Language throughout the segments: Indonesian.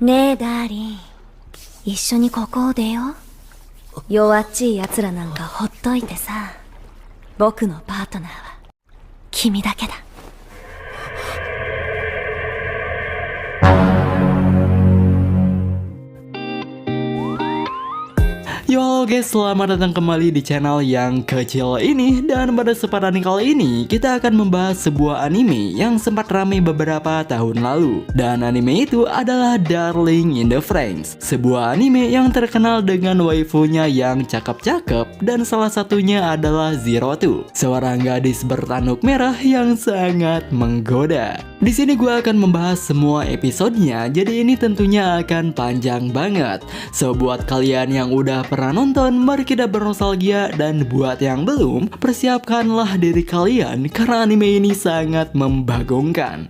ねえダーリン、一緒にここを出よう。弱っちい奴らなんかほっといてさ、僕のパートナーは君だけだ。Yo halo guys, selamat datang kembali di channel yang kecil ini. Dan pada kesempatan kali ini kita akan membahas sebuah anime yang sempat ramai beberapa tahun lalu. Dan anime itu adalah Darling in the Franxx, sebuah anime yang terkenal dengan waifunya yang cakep-cakep. Dan salah satunya adalah Zero2, seorang gadis bertanduk merah yang sangat menggoda. Di sini gue akan membahas semua episodenya, jadi ini tentunya akan panjang banget. So buat kalian yang udah pernah nonton, mari kita bernostalgia, dan buat yang belum, persiapkanlah diri kalian karena anime ini sangat membagongkan.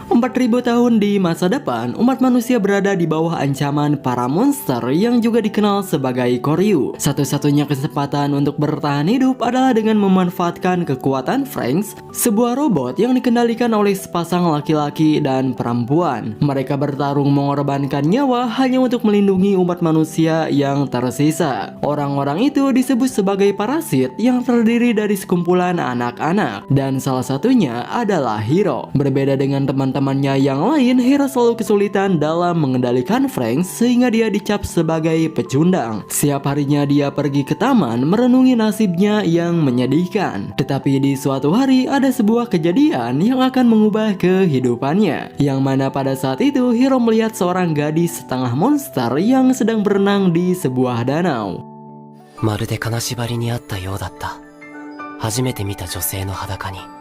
4000 tahun di masa depan, umat manusia berada di bawah ancaman para monster yang juga dikenal sebagai Koryu. Satu-satunya kesempatan untuk bertahan hidup adalah dengan memanfaatkan kekuatan Franxx, sebuah robot yang dikendalikan oleh sepasang laki-laki dan perempuan. Mereka bertarung mengorbankan nyawa hanya untuk melindungi umat manusia yang tersisa. Orang-orang itu disebut sebagai parasit yang terdiri dari sekumpulan anak-anak, dan salah satunya adalah Hiro. Berbeda dengan teman-temannya yang lain, Hiro selalu kesulitan dalam mengendalikan Franxx sehingga dia dicap sebagai pecundang. Setiap harinya dia pergi ke taman merenungi nasibnya yang menyedihkan. Tetapi di suatu hari ada sebuah kejadian yang akan mengubah kehidupannya, yang mana pada saat itu Hiro melihat seorang gadis setengah monster yang sedang berenang di sebuah danau. まるで金縛りにあったようだった。初めて見た女性の裸に。裸！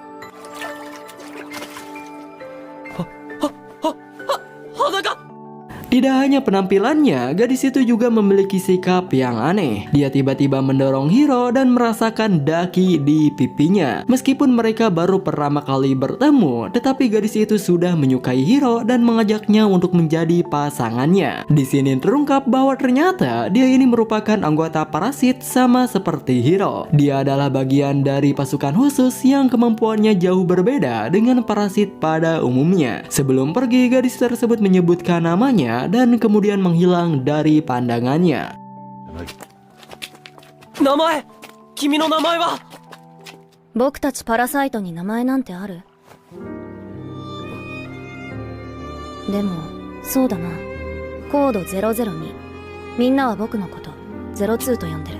Tidak hanya penampilannya, gadis itu juga memiliki sikap yang aneh. Dia tiba-tiba mendorong Hiro dan merasakan daki di pipinya. Meskipun mereka baru pertama kali bertemu, tetapi gadis itu sudah menyukai Hiro dan mengajaknya untuk menjadi pasangannya. Di sini terungkap bahwa ternyata dia ini merupakan anggota parasit sama seperti Hiro. Dia adalah bagian dari pasukan khusus yang kemampuannya jauh berbeda dengan parasit pada umumnya. Sebelum pergi, gadis tersebut menyebutkan namanya dan kemudian menghilang dari pandangannya. 名前！君の名前は？僕たちパラサイトに名前なんてある？でもそうだな、コード002。みんなは僕のこと02と呼んでる。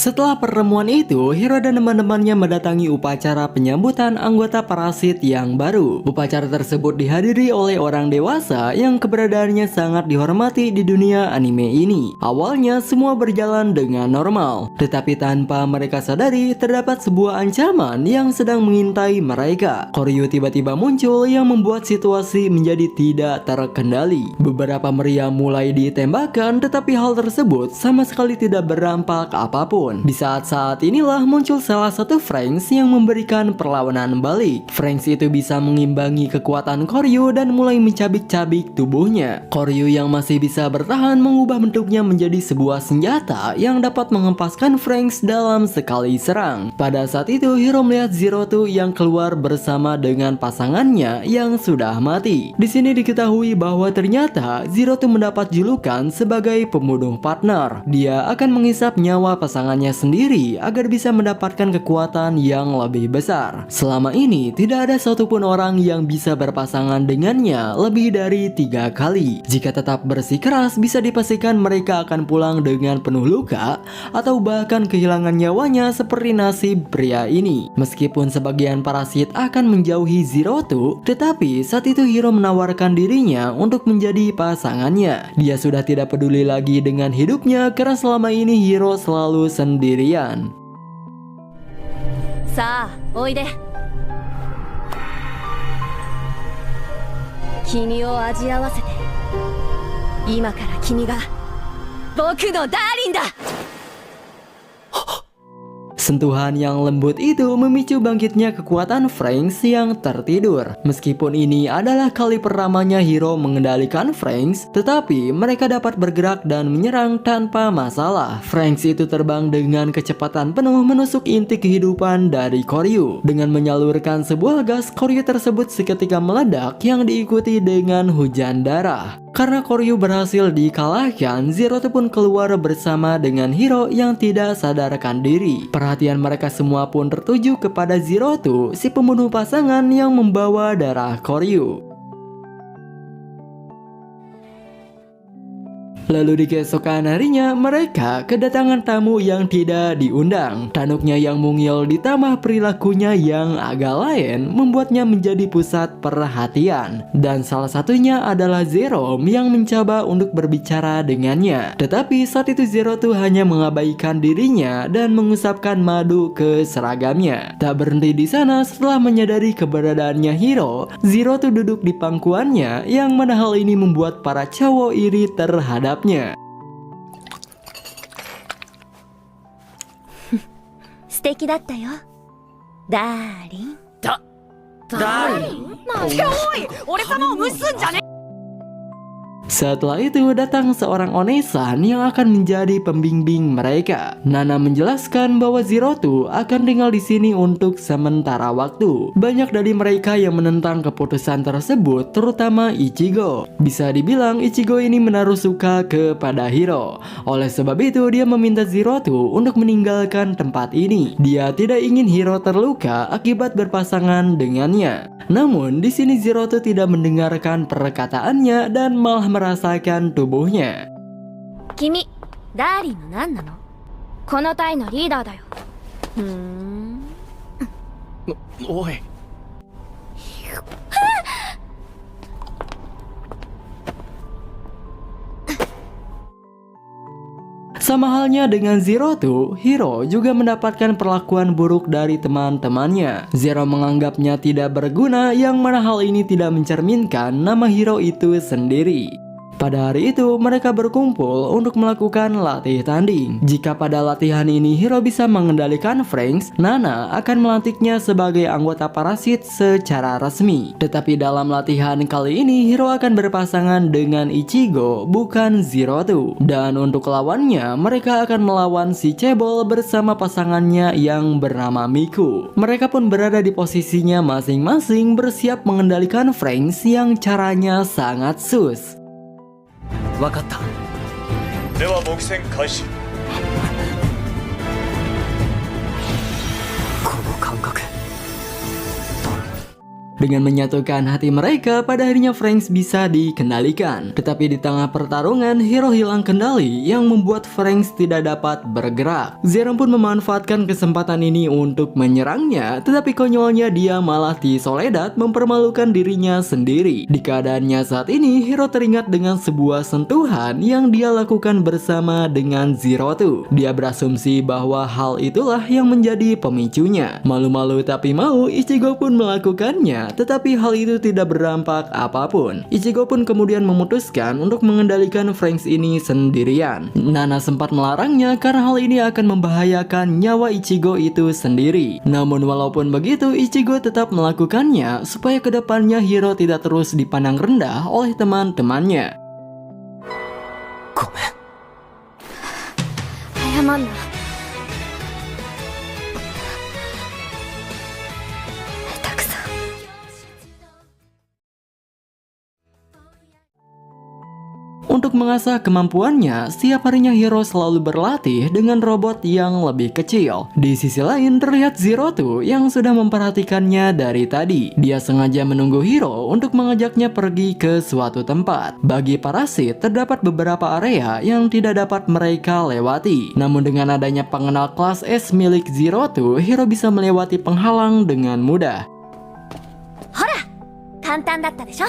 Setelah pertemuan itu, Hiro dan teman-temannya mendatangi upacara penyambutan anggota parasit yang baru. Upacara tersebut dihadiri oleh orang dewasa yang keberadaannya sangat dihormati di dunia anime ini. Awalnya semua berjalan dengan normal, tetapi tanpa mereka sadari terdapat sebuah ancaman yang sedang mengintai mereka. Koryu tiba-tiba muncul yang membuat situasi menjadi tidak terkendali. Beberapa meriam mulai ditembakkan, tetapi hal tersebut sama sekali tidak berdampak apapun. Di saat-saat inilah muncul salah satu Franxx yang memberikan perlawanan balik. Franxx itu bisa mengimbangi kekuatan Koryu dan mulai mencabik-cabik tubuhnya. Koryu yang masih bisa bertahan mengubah bentuknya menjadi sebuah senjata yang dapat mengempaskan Franxx dalam sekali serang. Pada saat itu Hiro melihat Zero2 yang keluar bersama dengan pasangannya yang sudah mati. Di sini diketahui bahwa ternyata Zero2 mendapat julukan sebagai pembunuh partner. Dia akan menghisap nyawa pasangannya sendiri agar bisa mendapatkan kekuatan yang lebih besar. Selama ini tidak ada satupun orang yang bisa berpasangan dengannya lebih dari 3 kali. Jika tetap bersikeras, bisa dipastikan mereka akan pulang dengan penuh luka atau bahkan kehilangan nyawanya seperti nasib pria ini. Meskipun sebagian parasit akan menjauhi Zero2, tetapi saat itu Hiro menawarkan dirinya untuk menjadi pasangannya. Dia sudah tidak peduli lagi dengan hidupnya karena selama ini Hiro selalu sendirian. さあおいで。君を味合わせて、今から君が僕のダーリンだ。Sentuhan yang lembut itu memicu bangkitnya kekuatan Franks yang tertidur. Meskipun ini adalah kali pertamanya Hiro mengendalikan Franks, tetapi mereka dapat bergerak dan menyerang tanpa masalah. Franks itu terbang dengan kecepatan penuh menusuk inti kehidupan dari Koryu. Dengan menyalurkan sebuah gas, Koryu tersebut seketika meledak yang diikuti dengan hujan darah. Karena Koryu berhasil dikalahkan, Zerotu pun keluar bersama dengan Hiro yang tidak sadarkan diri. Perhatian mereka semua pun tertuju kepada Zerotu, si pembunuh pasangan yang membawa darah Koryu. Lalu di keesokan harinya, mereka kedatangan tamu yang tidak diundang. Tanuknya yang mungil ditambah perilakunya yang agak lain membuatnya menjadi pusat perhatian. Dan salah satunya adalah Zerom yang mencoba untuk berbicara dengannya. Tetapi saat itu Zerotu hanya mengabaikan dirinya dan mengusapkan madu ke seragamnya. Tak berhenti di sana, setelah menyadari keberadaannya Hiro, Zerotu duduk di pangkuannya, yang mana hal ini membuat para cowok iri terhadap 素敵だったよダーリン。ダーリン。おい、俺様を無視すんじゃねえ。 Setelah itu datang seorang onesan yang akan menjadi pembimbing mereka. Nana menjelaskan bahwa Zerotu akan tinggal di sini untuk sementara waktu. Banyak dari mereka yang menentang keputusan tersebut, terutama Ichigo. Bisa dibilang Ichigo ini menaruh suka kepada Hiro. Oleh sebab itu dia meminta Zerotu untuk meninggalkan tempat ini. Dia tidak ingin Hiro terluka akibat berpasangan dengannya. Namun di sini Zerotu tidak mendengarkan perkataannya dan malah merasakan tubuhnya. 君、ダーリンの何なの？この隊のリーダーだよ。おい。 Sama halnya dengan Zerotu, Hiro juga mendapatkan perlakuan buruk dari teman-temannya. Zero menganggapnya tidak berguna, yang mana hal ini tidak mencerminkan nama Hiro itu sendiri. Pada hari itu, mereka berkumpul untuk melakukan latih tanding. Jika pada latihan ini Hiro bisa mengendalikan Franks, Nana akan melantiknya sebagai anggota parasit secara resmi. Tetapi dalam latihan kali ini, Hiro akan berpasangan dengan Ichigo, bukan Zerotu. Dan untuk lawannya, mereka akan melawan si Cebol bersama pasangannya yang bernama Miku. Mereka pun berada di posisinya masing-masing bersiap mengendalikan Franks yang caranya sangat sus. わかった。では模擬戦開始。この感覚。 Dengan menyatukan hati mereka, pada akhirnya Franks bisa dikendalikan. Tetapi di tengah pertarungan, Hiro hilang kendali yang membuat Franks tidak dapat bergerak. Zero pun memanfaatkan kesempatan ini untuk menyerangnya, tetapi konyolnya dia malah Soledad mempermalukan dirinya sendiri. Di keadaannya saat ini, Hiro teringat dengan sebuah sentuhan yang dia lakukan bersama dengan Zerotu. Dia berasumsi bahwa hal itulah yang menjadi pemicunya. Malu-malu tapi mau, Ichigo pun melakukannya. Tetapi hal itu tidak berdampak apapun. Ichigo pun kemudian memutuskan untuk mengendalikan Franks ini sendirian. Nana sempat melarangnya karena hal ini akan membahayakan nyawa Ichigo itu sendiri. Namun walaupun begitu, Ichigo tetap melakukannya supaya kedepannya Hiro tidak terus dipandang rendah oleh teman-temannya. ごめん。謝んな。たくさん。 Untuk mengasah kemampuannya, setiap harinya Hiro selalu berlatih dengan robot yang lebih kecil. Di sisi lain, terlihat Zerotu yang sudah memperhatikannya dari tadi. Dia sengaja menunggu Hiro untuk mengajaknya pergi ke suatu tempat. Bagi parasit, terdapat beberapa area yang tidak dapat mereka lewati. Namun dengan adanya pengenal kelas S milik Zerotu, Hiro bisa melewati penghalang dengan mudah. ほら、簡単だったでしょ。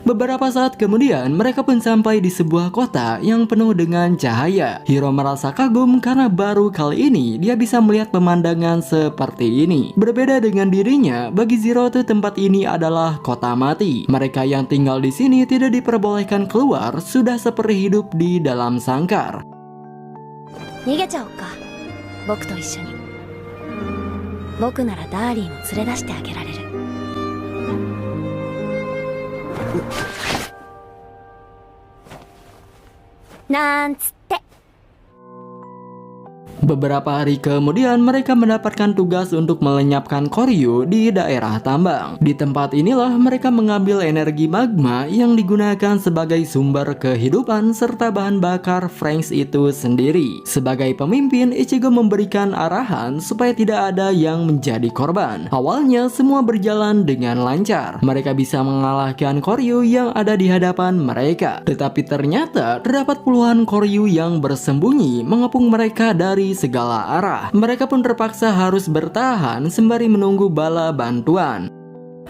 Beberapa saat kemudian, mereka pun sampai di sebuah kota yang penuh dengan cahaya. Hiro merasa kagum karena baru kali ini dia bisa melihat pemandangan seperti ini. Berbeda dengan dirinya, bagi Zerotu tempat ini adalah kota mati. Mereka yang tinggal di sini tidak diperbolehkan keluar, sudah seperti hidup di dalam sangkar. 逃げちゃおうか。僕と一緒に。僕ならダーリーも連れ出してあげられる。なんつって。 Beberapa hari kemudian mereka mendapatkan tugas untuk melenyapkan Koryu di daerah tambang. Di tempat inilah mereka mengambil energi magma yang digunakan sebagai sumber kehidupan serta bahan bakar Franks itu sendiri. Sebagai pemimpin, Ichigo memberikan arahan supaya tidak ada yang menjadi korban. Awalnya semua berjalan dengan lancar. Mereka bisa mengalahkan Koryu yang ada di hadapan mereka. Tetapi ternyata terdapat puluhan Koryu yang bersembunyi mengepung mereka dari segala arah. Mereka pun terpaksa harus bertahan sembari menunggu bala bantuan.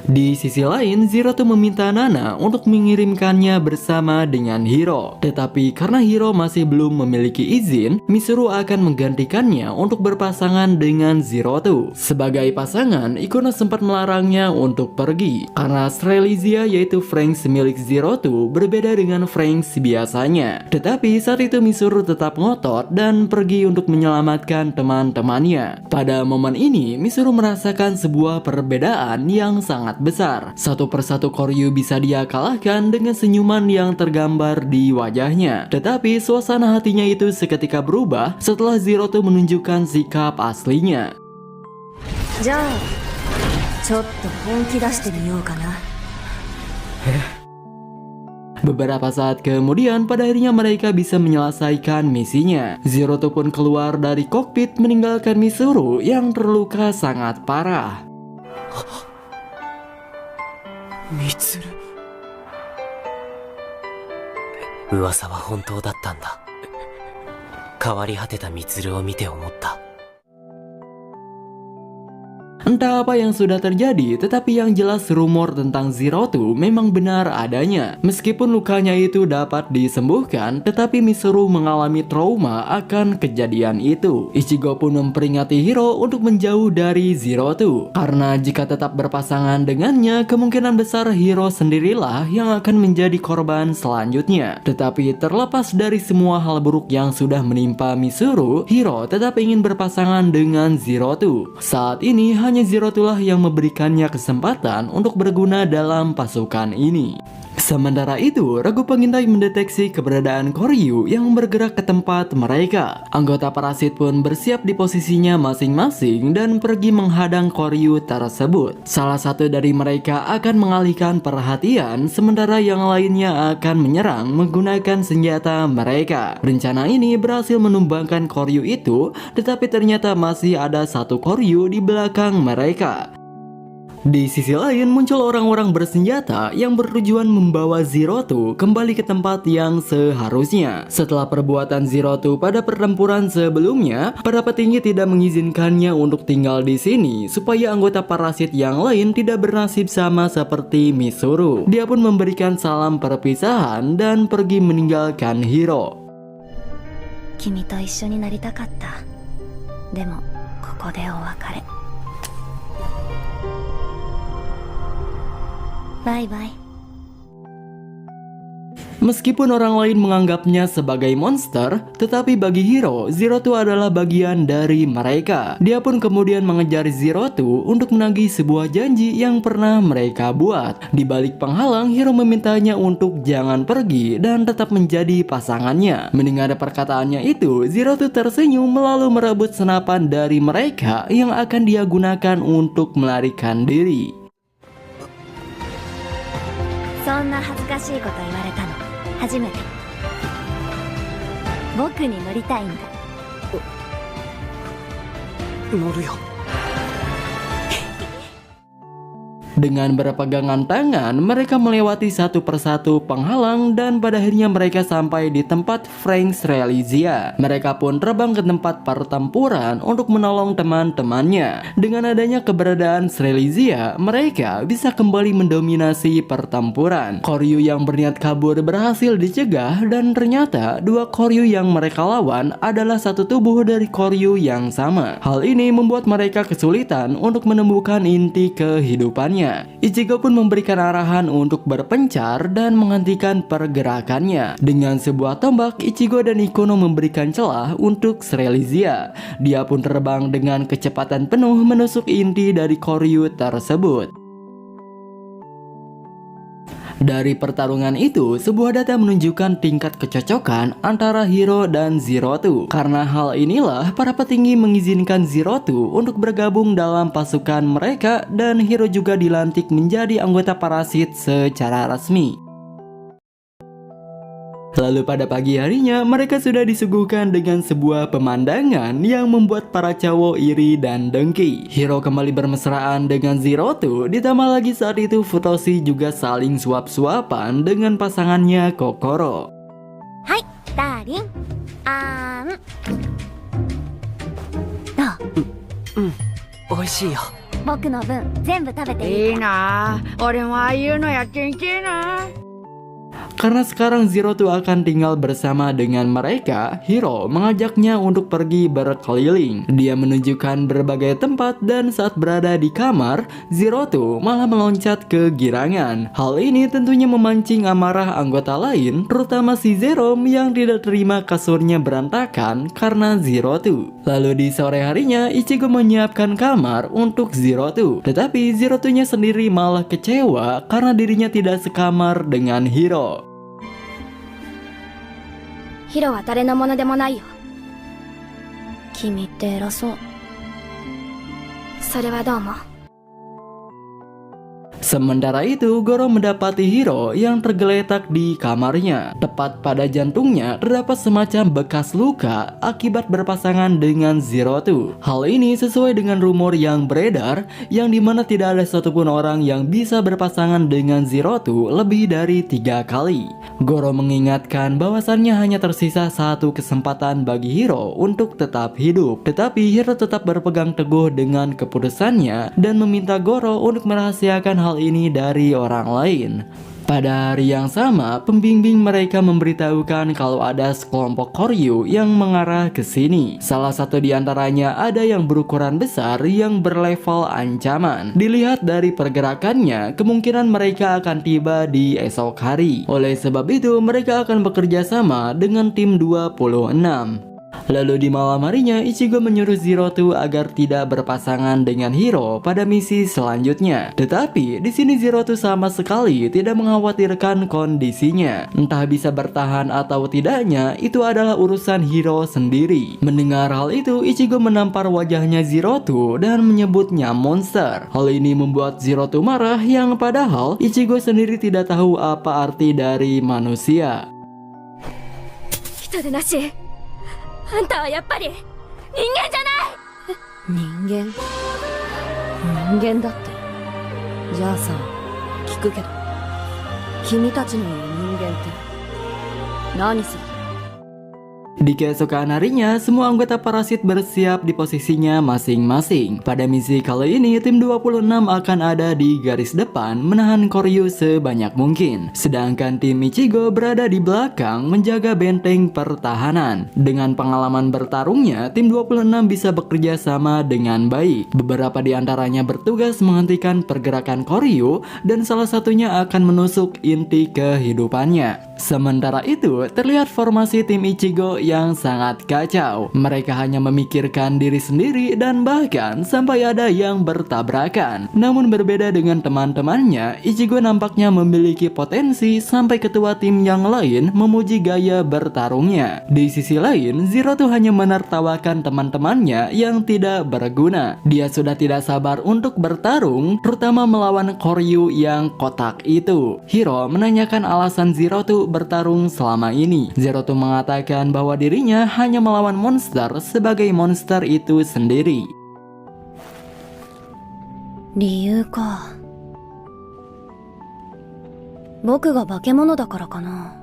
Di sisi lain, Zero tuh meminta Nana untuk mengirimkannya bersama dengan Hiro. Tetapi karena Hiro masih belum memiliki izin, Mizuru akan menggantikannya untuk berpasangan dengan Zero tuh. Sebagai pasangan, Ikuno sempat melarangnya untuk pergi karena Strelizia yaitu Franks milik Zero tuh berbeda dengan Franks biasanya. Tetapi saat itu Mizuru tetap ngotot dan pergi untuk menyelamatkan teman-temannya. Pada momen ini, Mizuru merasakan sebuah perbedaan yang sangat besar. Satu persatu Koryu bisa dia kalahkan dengan senyuman yang tergambar di wajahnya. Tetapi suasana hatinya itu seketika berubah setelah Zero tuh menunjukkan sikap aslinya. じゃあちょっと本気出してみようかな。 Beberapa saat kemudian pada akhirnya mereka bisa menyelesaikan misinya. Zero tuh pun keluar dari kokpit meninggalkan Mizuru yang terluka sangat parah. ミツル。噂は本当だったんだ。変わり果てたミツルを見て思った。 Entah apa yang sudah terjadi, tetapi yang jelas rumor tentang Zero tuh memang benar adanya. Meskipun lukanya itu dapat disembuhkan, tetapi Mizuru mengalami trauma akan kejadian itu. Ichigo pun memperingati Hiro untuk menjauh dari Zero tuh. Karena jika tetap berpasangan dengannya, kemungkinan besar Hiro sendirilah yang akan menjadi korban selanjutnya. Tetapi terlepas dari semua hal buruk yang sudah menimpa Mizuru, Hiro tetap ingin berpasangan dengan Zero tuh. Saat ini hanya Zero tuh lah yang memberikannya kesempatan untuk berguna dalam pasukan ini. Sementara itu, regu pengintai mendeteksi keberadaan Koryu yang bergerak ke tempat mereka. Anggota parasit pun bersiap di posisinya masing-masing dan pergi menghadang Koryu tersebut. Salah satu dari mereka akan mengalihkan perhatian, sementara yang lainnya akan menyerang menggunakan senjata mereka. Rencana ini berhasil menumbangkan Koryu itu, tetapi ternyata masih ada satu Koryu di belakang mereka. Di sisi lain muncul orang-orang bersenjata yang bertujuan membawa Zero tuh kembali ke tempat yang seharusnya. Setelah perbuatan Zero tuh pada pertempuran sebelumnya, para petinggi tidak mengizinkannya untuk tinggal di sini supaya anggota parasit yang lain tidak bernasib sama seperti Mizuru. Dia pun memberikan salam perpisahan dan pergi meninggalkan Hiro. 君と一緒になりたかった。でもここでお別れ。バイバイ。 Meskipun orang lain menganggapnya sebagai monster, tetapi bagi Hiro, Zero tuh adalah bagian dari mereka. Dia pun kemudian mengejar Zero tuh untuk menagih sebuah janji yang pernah mereka buat. Di balik penghalang, Hiro memintanya untuk jangan pergi dan tetap menjadi pasangannya. Mendengar perkataannya itu, Zero tuh tersenyum lalu merebut senapan dari mereka yang akan dia gunakan untuk melarikan diri. そんな恥ずかしいこと言われたの初めて。僕に乗りたいんだ。乗るよ。 Dengan berpegangan tangan, mereka melewati satu persatu penghalang dan pada akhirnya mereka sampai di tempat Franks Strelizia. Mereka pun terbang ke tempat pertempuran untuk menolong teman-temannya. Dengan adanya keberadaan Strelizia, mereka bisa kembali mendominasi pertempuran. Koryu yang berniat kabur berhasil dicegah dan ternyata dua Koryu yang mereka lawan adalah satu tubuh dari Koryu yang sama. Hal ini membuat mereka kesulitan untuk menemukan inti kehidupannya. lainnya. Ichigo pun memberikan arahan untuk berpencar dan menghentikan pergerakannya. Dengan sebuah tombak, Ichigo dan Ikuno memberikan celah untuk Srelizia. Dia pun terbang dengan kecepatan penuh menusuk inti dari Koryu tersebut. Dari pertarungan itu, sebuah data menunjukkan tingkat kecocokan antara Hiro dan Zerotu. Karena hal inilah, para petinggi mengizinkan Zerotu untuk bergabung dalam pasukan mereka dan Hiro juga dilantik menjadi anggota parasit secara resmi. Lalu pada pagi harinya, mereka sudah disuguhkan dengan sebuah pemandangan yang membuat para cowok iri dan dengki. Hiro kembali bermesraan dengan Zerotu, ditambah lagi saat itu Futoshi juga saling suap-suapan dengan pasangannya Kokoro. Hai, Darin. An. 美味しいよ。僕の分全部食べていいいいなあ、俺もああいうのやってみてえな。 Karena sekarang Zerotu akan tinggal bersama dengan mereka, Hiro mengajaknya untuk pergi berkeliling. Dia menunjukkan berbagai tempat dan saat berada di kamar, Zerotu malah meloncat ke girangan. Hal ini tentunya memancing amarah anggota lain, terutama si Zerom yang tidak terima kasurnya berantakan karena Zerotu. Lalu di sore harinya, Ichigo menyiapkan kamar untuk Zerotu. Tetapi Zerotunya sendiri malah kecewa karena dirinya tidak sekamar dengan Hiro. ヒロは誰のものでもないよ。君って偉そう。それはどうも。 Sementara itu, Goro mendapati Hiro yang tergeletak di kamarnya. Tepat pada jantungnya terdapat semacam bekas luka akibat berpasangan dengan Zerotu. Hal ini sesuai dengan rumor yang beredar, yang dimana tidak ada satupun orang yang bisa berpasangan dengan Zerotu lebih dari 3 kali. Goro mengingatkan bahwasannya hanya tersisa satu kesempatan bagi Hiro untuk tetap hidup. Tetapi Hiro tetap berpegang teguh dengan keputusannya dan meminta Goro untuk merahasiakan hal ini dari orang lain. Pada hari yang sama, pembimbing mereka memberitahukan kalau ada sekelompok Koryu yang mengarah ke sini. Salah satu di antaranya ada yang berukuran besar yang berlevel ancaman. Dilihat dari pergerakannya, kemungkinan mereka akan tiba di esok hari. Oleh sebab itu, mereka akan bekerja sama dengan tim 26. Lalu di malam harinya, Ichigo menyuruh Zerotu agar tidak berpasangan dengan Hiro pada misi selanjutnya. Tetapi di sini Zerotu sama sekali tidak mengkhawatirkan kondisinya. Entah bisa bertahan atau tidaknya, itu adalah urusan Hiro sendiri. Mendengar hal itu, Ichigo menampar wajahnya Zerotu dan menyebutnya monster. Hal ini membuat Zerotu marah, yang padahal Ichigo sendiri tidak tahu apa arti dari manusia. 人でなし。あんたはやっぱり人間じゃない。人間だって。じゃあさ、聞くけど、君たちの言う人間って何する？ Di keesokan harinya, semua anggota parasit bersiap di posisinya masing-masing. Pada misi kali ini, tim 26 akan ada di garis depan menahan Koryu sebanyak mungkin. Sedangkan tim Ichigo berada di belakang menjaga benteng pertahanan. Dengan pengalaman bertarungnya, tim 26 bisa bekerja sama dengan baik. Beberapa di antaranya bertugas menghentikan pergerakan Koryu dan salah satunya akan menusuk inti kehidupannya. Sementara itu, terlihat formasi tim Ichigo yang sangat kacau. Mereka hanya memikirkan diri sendiri dan bahkan sampai ada yang bertabrakan. Namun berbeda dengan teman-temannya, Ichigo nampaknya memiliki potensi sampai ketua tim yang lain memuji gaya bertarungnya. Di sisi lain, Zerotu hanya menertawakan teman-temannya yang tidak berguna. Dia sudah tidak sabar untuk bertarung, terutama melawan Koryu yang kotak itu. Hiro menanyakan alasan Zerotu bertarung selama ini. Zerotu mengatakan bahwa dirinya hanya melawan monster sebagai monster itu sendiri. 理由か。僕が化け物だからかな。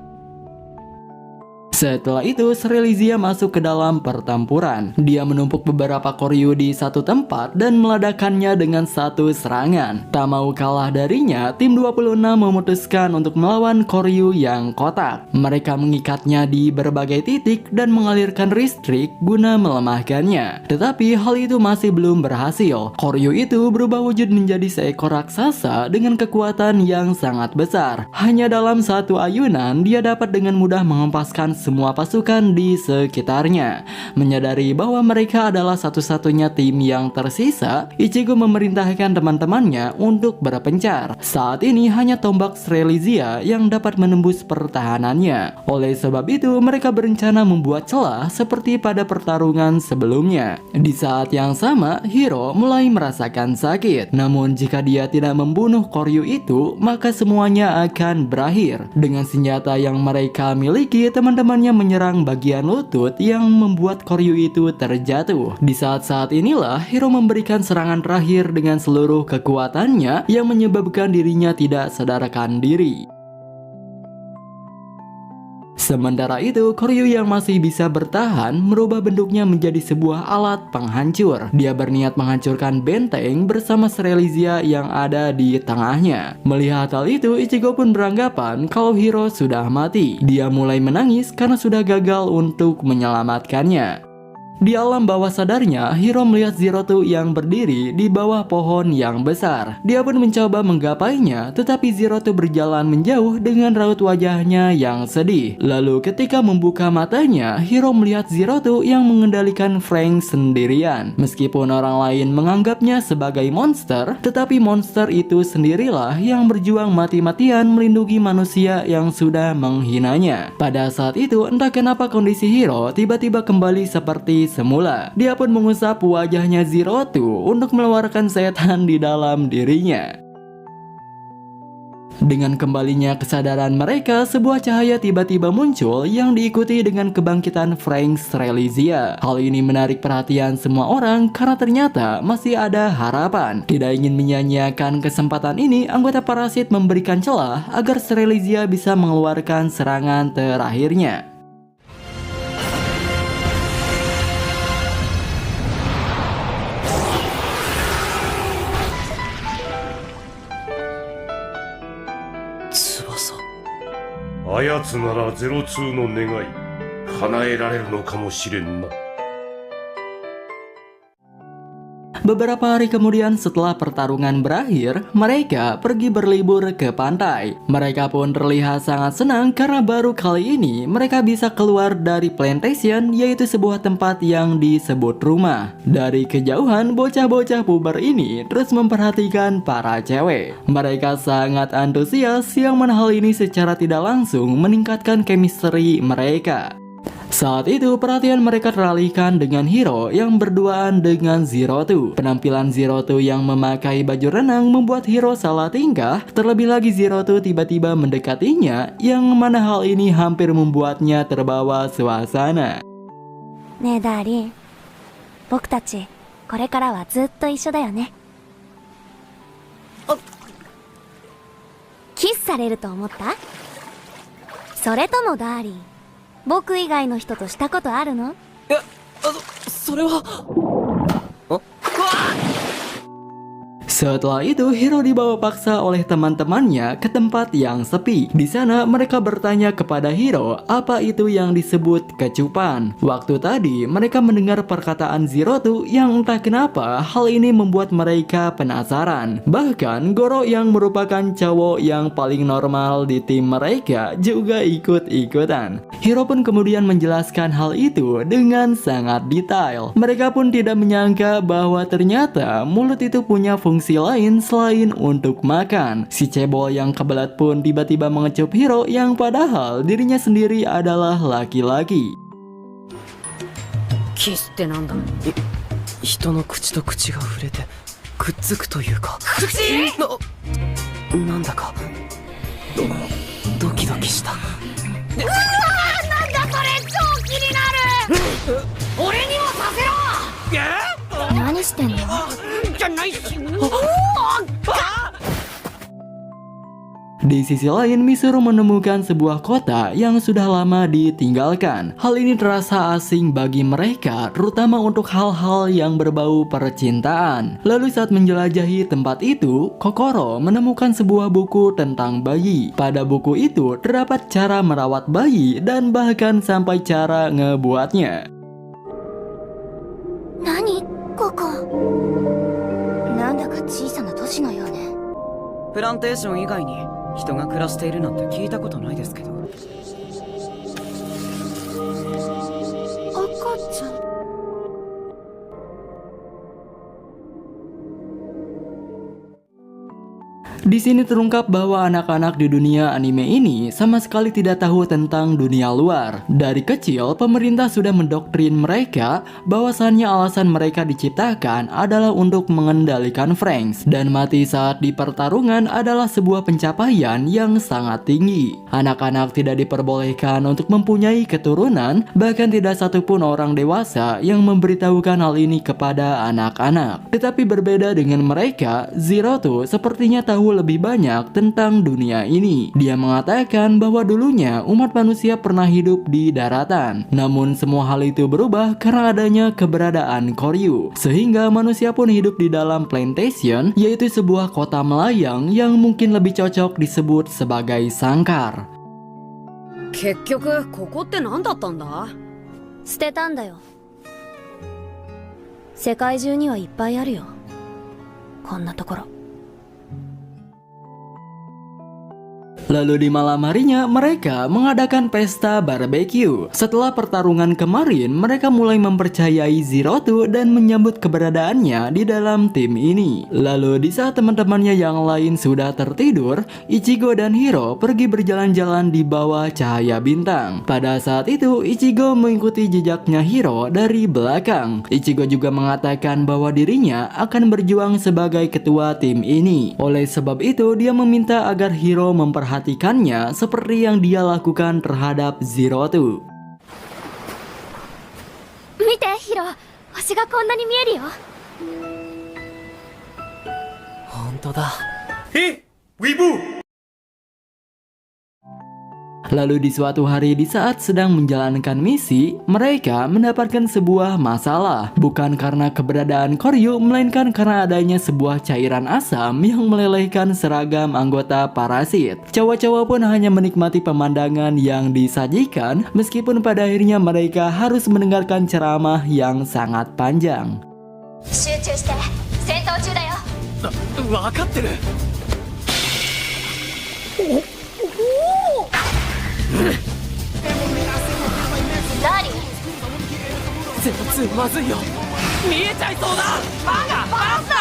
Setelah itu, Srelizia masuk ke dalam pertempuran. Dia menumpuk beberapa koryu di satu tempat dan meledakkannya dengan satu serangan. Tak mau kalah darinya, tim 26 memutuskan untuk melawan koryu yang kotak. Mereka mengikatnya di berbagai titik dan mengalirkan listrik guna melemahkannya. Tetapi hal itu masih belum berhasil. Koryu itu berubah wujud menjadi seekor raksasa dengan kekuatan yang sangat besar. Hanya dalam satu ayunan, dia dapat dengan mudah menghempaskan semua pasukan di sekitarnya. Menyadari bahwa mereka adalah satu-satunya tim yang tersisa, Ichigo memerintahkan teman-temannya untuk berpencar. Saat ini hanya tombak Srelizia yang dapat menembus pertahanannya. Oleh sebab itu, mereka berencana membuat celah seperti pada pertarungan sebelumnya. Di saat yang sama, Hiro mulai merasakan sakit. Namun jika dia tidak membunuh koryu itu, maka semuanya akan berakhir. Dengan senjata yang mereka miliki, teman-temannya menyerang bagian lutut yang membuat koryu itu terjatuh. Di saat-saat inilah Hiro memberikan serangan terakhir dengan seluruh kekuatannya yang menyebabkan dirinya tidak sadarkan diri. Sementara itu, koryu yang masih bisa bertahan merubah bentuknya menjadi sebuah alat penghancur. Dia berniat menghancurkan benteng bersama Srelizia yang ada di tengahnya. Melihat hal itu, Ichigo pun beranggapan kalau Hiro sudah mati. Dia mulai menangis karena sudah gagal untuk menyelamatkannya. Di alam bawah sadarnya, Hiro melihat Zerotu yang berdiri di bawah pohon yang besar. Dia pun mencoba menggapainya, tetapi Zerotu berjalan menjauh dengan raut wajahnya yang sedih. Lalu ketika membuka matanya, Hiro melihat Zerotu yang mengendalikan Frank sendirian. Meskipun orang lain menganggapnya sebagai monster, tetapi monster itu sendirilah yang berjuang mati-matian melindungi manusia yang sudah menghinanya. Pada saat itu, entah kenapa kondisi Hiro tiba-tiba kembali seperti semula. Dia pun mengusap wajahnya Zerotu untuk mengeluarkan setan di dalam dirinya. Dengan kembalinya kesadaran mereka, sebuah cahaya tiba-tiba muncul yang diikuti dengan kebangkitan Frank Srelizia. Hal ini menarik perhatian semua orang karena ternyata masih ada harapan. Tidak ingin menyia-nyiakan kesempatan ini, anggota parasit memberikan celah agar Srelizia bisa mengeluarkan serangan terakhirnya. Tsubasa. 操つならゼロツーの願い叶えられるのかもしれんな。 Beberapa hari kemudian setelah pertarungan berakhir, mereka pergi berlibur ke pantai. Mereka pun terlihat sangat senang karena baru kali ini mereka bisa keluar dari plantation, yaitu sebuah tempat yang disebut rumah. Dari kejauhan, bocah-bocah puber ini terus memperhatikan para cewek. Mereka sangat antusias yang mana hal ini secara tidak langsung meningkatkan chemistry mereka. Saat itu perhatian mereka teralihkan dengan Hiro yang berduaan dengan Zerotu. Penampilan Zerotu yang memakai baju renang membuat Hiro salah tingkah. Terlebih lagi Zerotu tiba-tiba mendekatinya, yang mana hal ini hampir membuatnya terbawa suasana. ねえダーリン、僕たちこれからはずっと一緒だよね。キスされると思った？それともダーリン、僕以外の人としたことあるの？それは。 Setelah itu, Hiro dibawa paksa oleh teman-temannya ke tempat yang sepi. Di sana, mereka bertanya kepada Hiro apa itu yang disebut kecupan. Waktu tadi, mereka mendengar perkataan Zerotu yang entah kenapa hal ini membuat mereka penasaran. Bahkan, Goro yang merupakan cowok yang paling normal di tim mereka juga ikut-ikutan. Hiro pun kemudian menjelaskan hal itu dengan sangat detail. Mereka pun tidak menyangka bahwa ternyata mulut itu punya fungsi lain selain untuk makan. Si cebol yang kebelat pun tiba-tiba mengecup Hiro yang padahal dirinya sendiri adalah laki-laki. キスってなんだ？人の口と口が触れてくっつくというか。なんだかドキドキした。なんだそれ、超気になる。俺にもさせろ。何してんの？じゃないし。Di sisi lain, Mizuru menemukan sebuah kota yang sudah lama ditinggalkan. Hal ini terasa asing bagi mereka, terutama untuk hal-hal yang berbau percintaan. Lalu saat menjelajahi tempat itu, Kokoro menemukan sebuah buku tentang bayi. Pada buku itu terdapat cara merawat bayi dan bahkan sampai cara ngebuatnya. Nani, Koko? Nanda ka chisana toshi no yo ne. プランテーション以外に人が暮らしているなんて聞いたことないですけど。赤ちゃん。Di sini terungkap bahwa anak-anak di dunia anime ini sama sekali tidak tahu tentang dunia luar. Dari kecil, pemerintah sudah mendoktrin mereka bahwasannya alasan mereka diciptakan adalah untuk mengendalikan Franxx, dan mati saat di pertarungan adalah sebuah pencapaian yang sangat tinggi. Anak-anak tidak diperbolehkan untuk mempunyai keturunan, bahkan tidak satupun orang dewasa yang memberitahukan hal ini kepada anak-anak. Tetapi berbeda dengan mereka, Zeroto sepertinya tahu lebih banyak tentang dunia ini. Dia mengatakan bahwa dulunya umat manusia pernah hidup di daratan. Namun semua hal itu berubah karena adanya keberadaan Koryu, sehingga manusia pun hidup di dalam plantation, yaitu sebuah kota melayang yang mungkin lebih cocok disebut sebagai sangkar. 結局ここって何だったんだ？捨てたんだよ。世界中にはいっぱいあるよ。こんなところ。 Lalu di malam harinya mereka mengadakan pesta barbeque. Setelah pertarungan kemarin, mereka mulai mempercayai Zeroto dan menyambut keberadaannya di dalam tim ini. Lalu di saat teman-temannya yang lain sudah tertidur, Ichigo dan Hiro pergi berjalan-jalan di bawah cahaya bintang. Pada saat itu, Ichigo mengikuti jejaknya Hiro dari belakang. Ichigo juga mengatakan bahwa dirinya akan berjuang sebagai ketua tim ini. Oleh sebab itu, dia meminta agar Hiro memperhatikannya seperti yang dia lakukan terhadap Zeroto. 見て、ヒロ。星がこんなに見えるよ。本当だ。 Lalu di suatu hari di saat sedang menjalankan misi, mereka mendapatkan sebuah masalah. Bukan karena keberadaan Koryu, melainkan karena adanya sebuah cairan asam yang melelehkan seragam anggota parasit. Cowok-cowok pun hanya menikmati pemandangan yang disajikan, meskipun pada akhirnya mereka harus mendengarkan ceramah yang sangat panjang. 集中して、戦闘中だよ。わかってる。何？ゼロツーまずいよ。見えちゃいそうだ。バカバランスだ。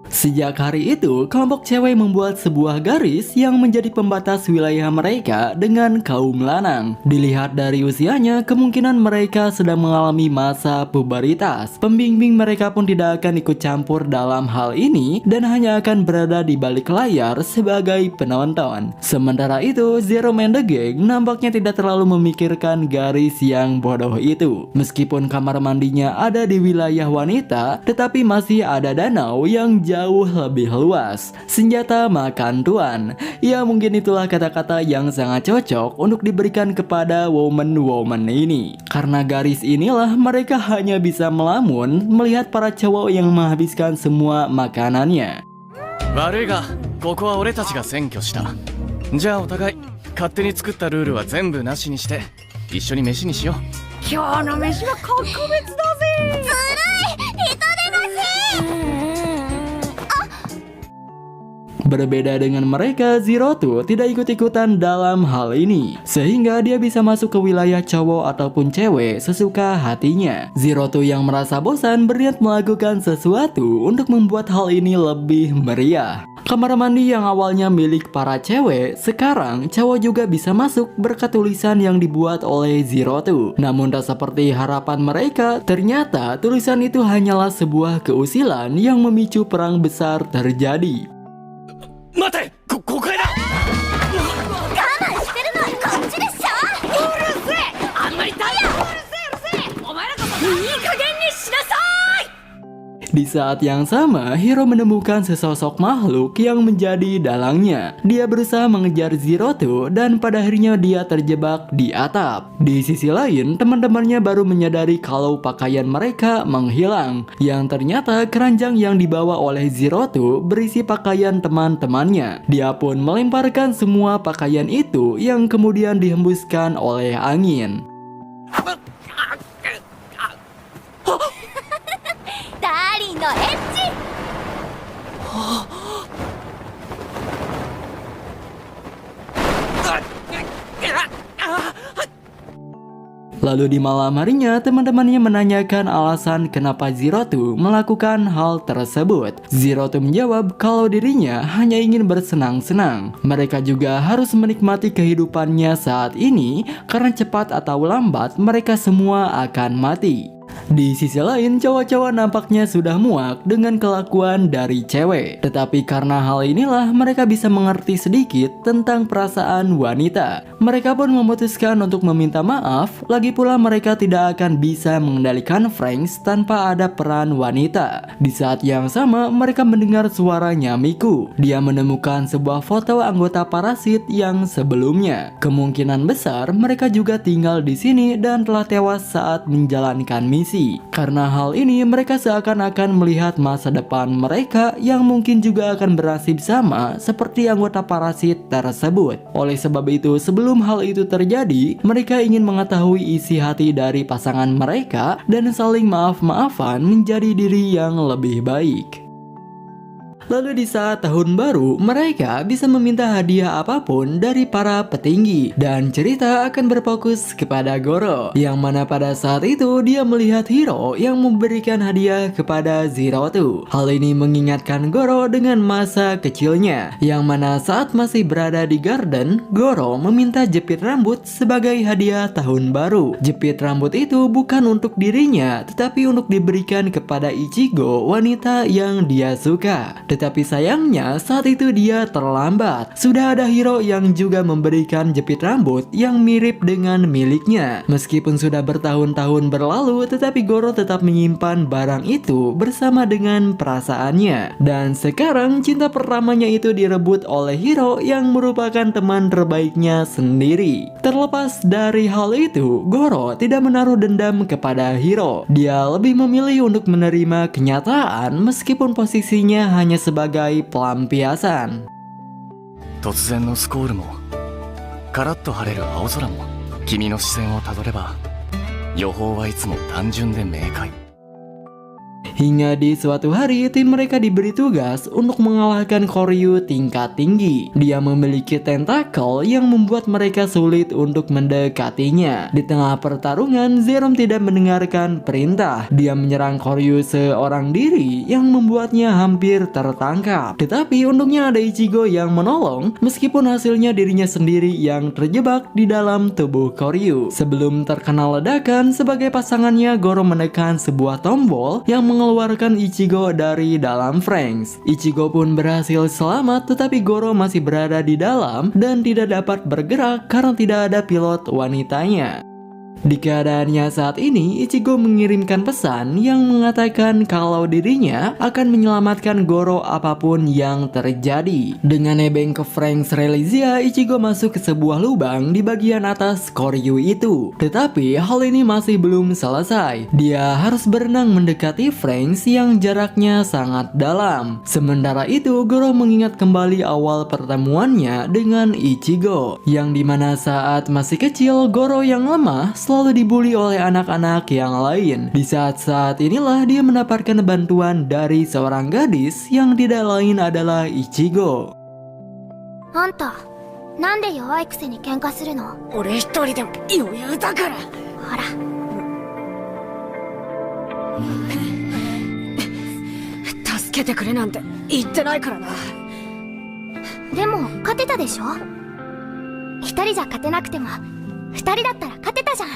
Sejak hari itu, kelompok cewek membuat sebuah garis yang menjadi pembatas wilayah mereka dengan kaum lanang. Dilihat dari usianya, kemungkinan mereka sedang mengalami masa puberitas. Pembimbing mereka pun tidak akan ikut campur dalam hal ini dan hanya akan berada di balik layar sebagai penonton. Sementara itu, Zero Man The Gang nampaknya tidak terlalu memikirkan garis yang bodoh itu. Meskipun kamar mandinya ada di wilayah wanita, tetapi masih ada danau yang jauh lebih luas. Senjata makan tuan. Ya, mungkin itulah kata-kata yang sangat cocok untuk diberikan kepada woman-woman ini. Karena garis inilah mereka hanya bisa melamun melihat para cowok yang menghabiskan semua makanannya. 悪いが、ここは俺たちが占拠した。じゃあお互い勝手に作ったルールは全部なしにして一緒に飯にしよう。今日の飯は格別だぜ。 Berbeda dengan mereka, Zeroto tidak ikut-ikutan dalam hal ini, sehingga dia bisa masuk ke wilayah cowok ataupun cewek sesuka hatinya. Zeroto yang merasa bosan berniat melakukan sesuatu untuk membuat hal ini lebih meriah. Kamar mandi yang awalnya milik para cewek, sekarang cowok juga bisa masuk berkat tulisan yang dibuat oleh Zeroto. Namun tak seperti harapan mereka, ternyata tulisan itu hanyalah sebuah keusilan yang memicu perang besar terjadi. 待て、ここへだ。我慢してるのはこっちでしょ。うるせえ。あんまりだよ。うるせえうるせえ。お前らこそいい加減にしなさい。Di saat yang sama, Hiro menemukan sesosok makhluk yang menjadi dalangnya. Dia berusaha mengejar Zeroto dan pada akhirnya dia terjebak di atap. Di sisi lain, teman-temannya baru menyadari kalau pakaian mereka menghilang. Yang ternyata keranjang yang dibawa oleh Zeroto berisi pakaian teman-temannya. Dia pun melemparkan semua pakaian itu yang kemudian dihembuskan oleh angin. ダーリンのエッジ Lalu di malam harinya, teman-temannya menanyakan alasan kenapa Zeroto melakukan hal tersebut. Zeroto menjawab kalau dirinya hanya ingin bersenang-senang. Mereka juga harus menikmati kehidupannya saat ini karena cepat atau lambat mereka semua akan mati. Di sisi lain, cowok-cowok nampaknya sudah muak dengan kelakuan dari cewek. Tetapi karena hal inilah mereka bisa mengerti sedikit tentang perasaan wanita. Mereka pun memutuskan untuk meminta maaf. Lagi pula mereka tidak akan bisa mengendalikan Franks tanpa ada peran wanita. Di saat yang sama, mereka mendengar suaranya Miku. Dia menemukan sebuah foto anggota parasit yang sebelumnya. Kemungkinan besar mereka juga tinggal di sini dan telah tewas saat menjalankan misi. Karena hal ini, mereka seakan-akan melihat masa depan mereka yang mungkin juga akan bernasib sama seperti anggota parasit tersebut. Oleh sebab itu, sebelum hal itu terjadi, mereka ingin mengetahui isi hati dari pasangan mereka dan saling maaf-maafan menjadi diri yang lebih baik. Lalu di saat tahun baru, mereka bisa meminta hadiah apapun dari para petinggi. Dan cerita akan berfokus kepada Goro, yang mana pada saat itu dia melihat Hiro yang memberikan hadiah kepada Zeroto. Hal ini mengingatkan Goro dengan masa kecilnya, yang mana saat masih berada di garden, Goro meminta jepit rambut sebagai hadiah tahun baru. Jepit rambut itu bukan untuk dirinya, tetapi untuk diberikan kepada Ichigo, wanita yang dia suka. Tetapi sayangnya saat itu dia terlambat. Sudah ada Hiro yang juga memberikan jepit rambut yang mirip dengan miliknya. Meskipun sudah bertahun-tahun berlalu, tetapi Goro tetap menyimpan barang itu bersama dengan perasaannya. Dan sekarang cinta pertamanya itu direbut oleh Hiro yang merupakan teman terbaiknya sendiri. Terlepas dari hal itu, Goro tidak menaruh dendam kepada Hiro. Dia lebih memilih untuk menerima kenyataan meskipun posisinya hanya sebagai pelampiasan. 突然のスコールもカラッと晴れる青空も君の視線をたどれば予報はいつも単純で明快 Hingga di suatu hari, tim mereka diberi tugas untuk mengalahkan Koryu tingkat tinggi. Dia memiliki tentakel yang membuat mereka sulit untuk mendekatinya. Di tengah pertarungan, Zerom tidak mendengarkan perintah. Dia menyerang Koryu seorang diri yang membuatnya hampir tertangkap. Tetapi untungnya ada Ichigo yang menolong, meskipun hasilnya dirinya sendiri yang terjebak di dalam tubuh Koryu. Sebelum terkena ledakan, sebagai pasangannya, Goro menekan sebuah tombol yang mengeluarkan Ichigo dari dalam Franks. Ichigo pun berhasil selamat, tetapi Goro masih berada di dalam dan tidak dapat bergerak karena tidak ada pilot wanitanya. Di keadaannya saat ini, Ichigo mengirimkan pesan yang mengatakan kalau dirinya akan menyelamatkan Goro apapun yang terjadi. Dengan nebeng ke Franks Relizia, Ichigo masuk ke sebuah lubang di bagian atas Koryu itu. Tetapi hal ini masih belum selesai. Dia harus berenang mendekati Franks yang jaraknya sangat dalam. Sementara itu, Goro mengingat kembali awal pertemuannya dengan Ichigo, yang dimana saat masih kecil, Goro yang lemah selalu dibully oleh anak-anak yang lain. Di saat-saat inilah dia mendapatkan bantuan dari seorang gadis yang tidak lain adalah Ichigo. あんたなんで弱いくせに喧嘩するの？俺一人でも余裕だから。ほら助けてくれなんて言ってないからな。でも勝てたでしょ？一人じゃ勝てなくても二人だったら勝てたじゃん。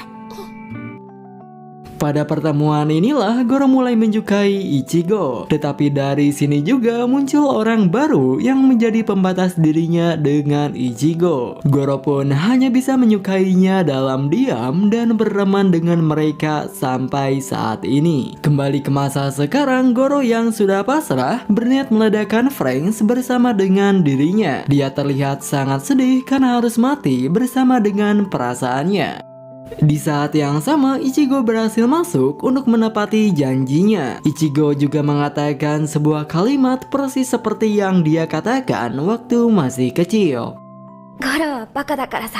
Pada pertemuan inilah Goro mulai menyukai Ichigo. Tetapi dari sini juga muncul orang baru yang menjadi pembatas dirinya dengan Ichigo. Goro pun hanya bisa menyukainya dalam diam dan berteman dengan mereka sampai saat ini. Kembali ke masa sekarang, Goro yang sudah pasrah berniat meledakkan Franks bersama dengan dirinya. Dia terlihat sangat sedih karena harus mati bersama dengan perasaannya. Di saat yang sama, Ichigo berhasil masuk untuk menepati janjinya. Ichigo juga mengatakan sebuah kalimat persis seperti yang dia katakan waktu masih kecil. ゴロはバカだからさ、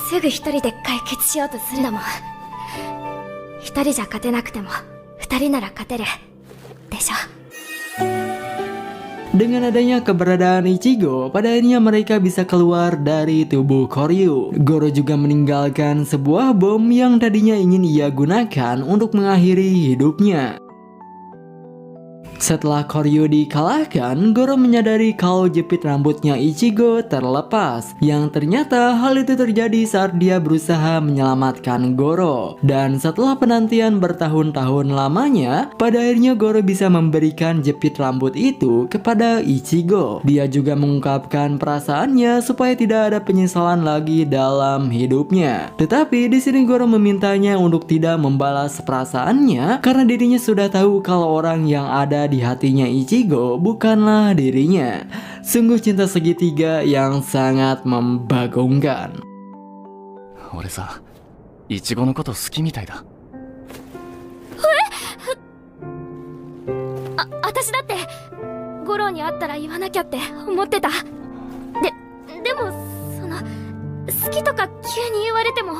すぐ一人で解決しようとするのも。一人じゃ勝てなくても、二人なら勝てる。でしょ。 Dengan adanya keberadaan Ichigo, pada akhirnya mereka bisa keluar dari tubuh Koryu. Goro juga meninggalkan sebuah bom yang tadinya ingin ia gunakan untuk mengakhiri hidupnya. Setelah Koryu dikalahkan, Goro menyadari kalau jepit rambutnya Ichigo terlepas. Yang ternyata hal itu terjadi saat dia berusaha menyelamatkan Goro. Dan setelah penantian bertahun-tahun lamanya, pada akhirnya Goro bisa memberikan jepit rambut itu kepada Ichigo. Dia juga mengungkapkan perasaannya supaya tidak ada penyesalan lagi dalam hidupnya. Tetapi di sini Goro memintanya untuk tidak membalas perasaannya karena dirinya sudah tahu kalau orang yang ada di hatinya Ichigo bukanlah dirinya. Sungguh cinta segitiga yang sangat membagongkan. 俺さ、イチゴのこと好きみたいだ。私だってゴロに会ったら言わなきゃって思ってた。でもその好きとか急に言われても。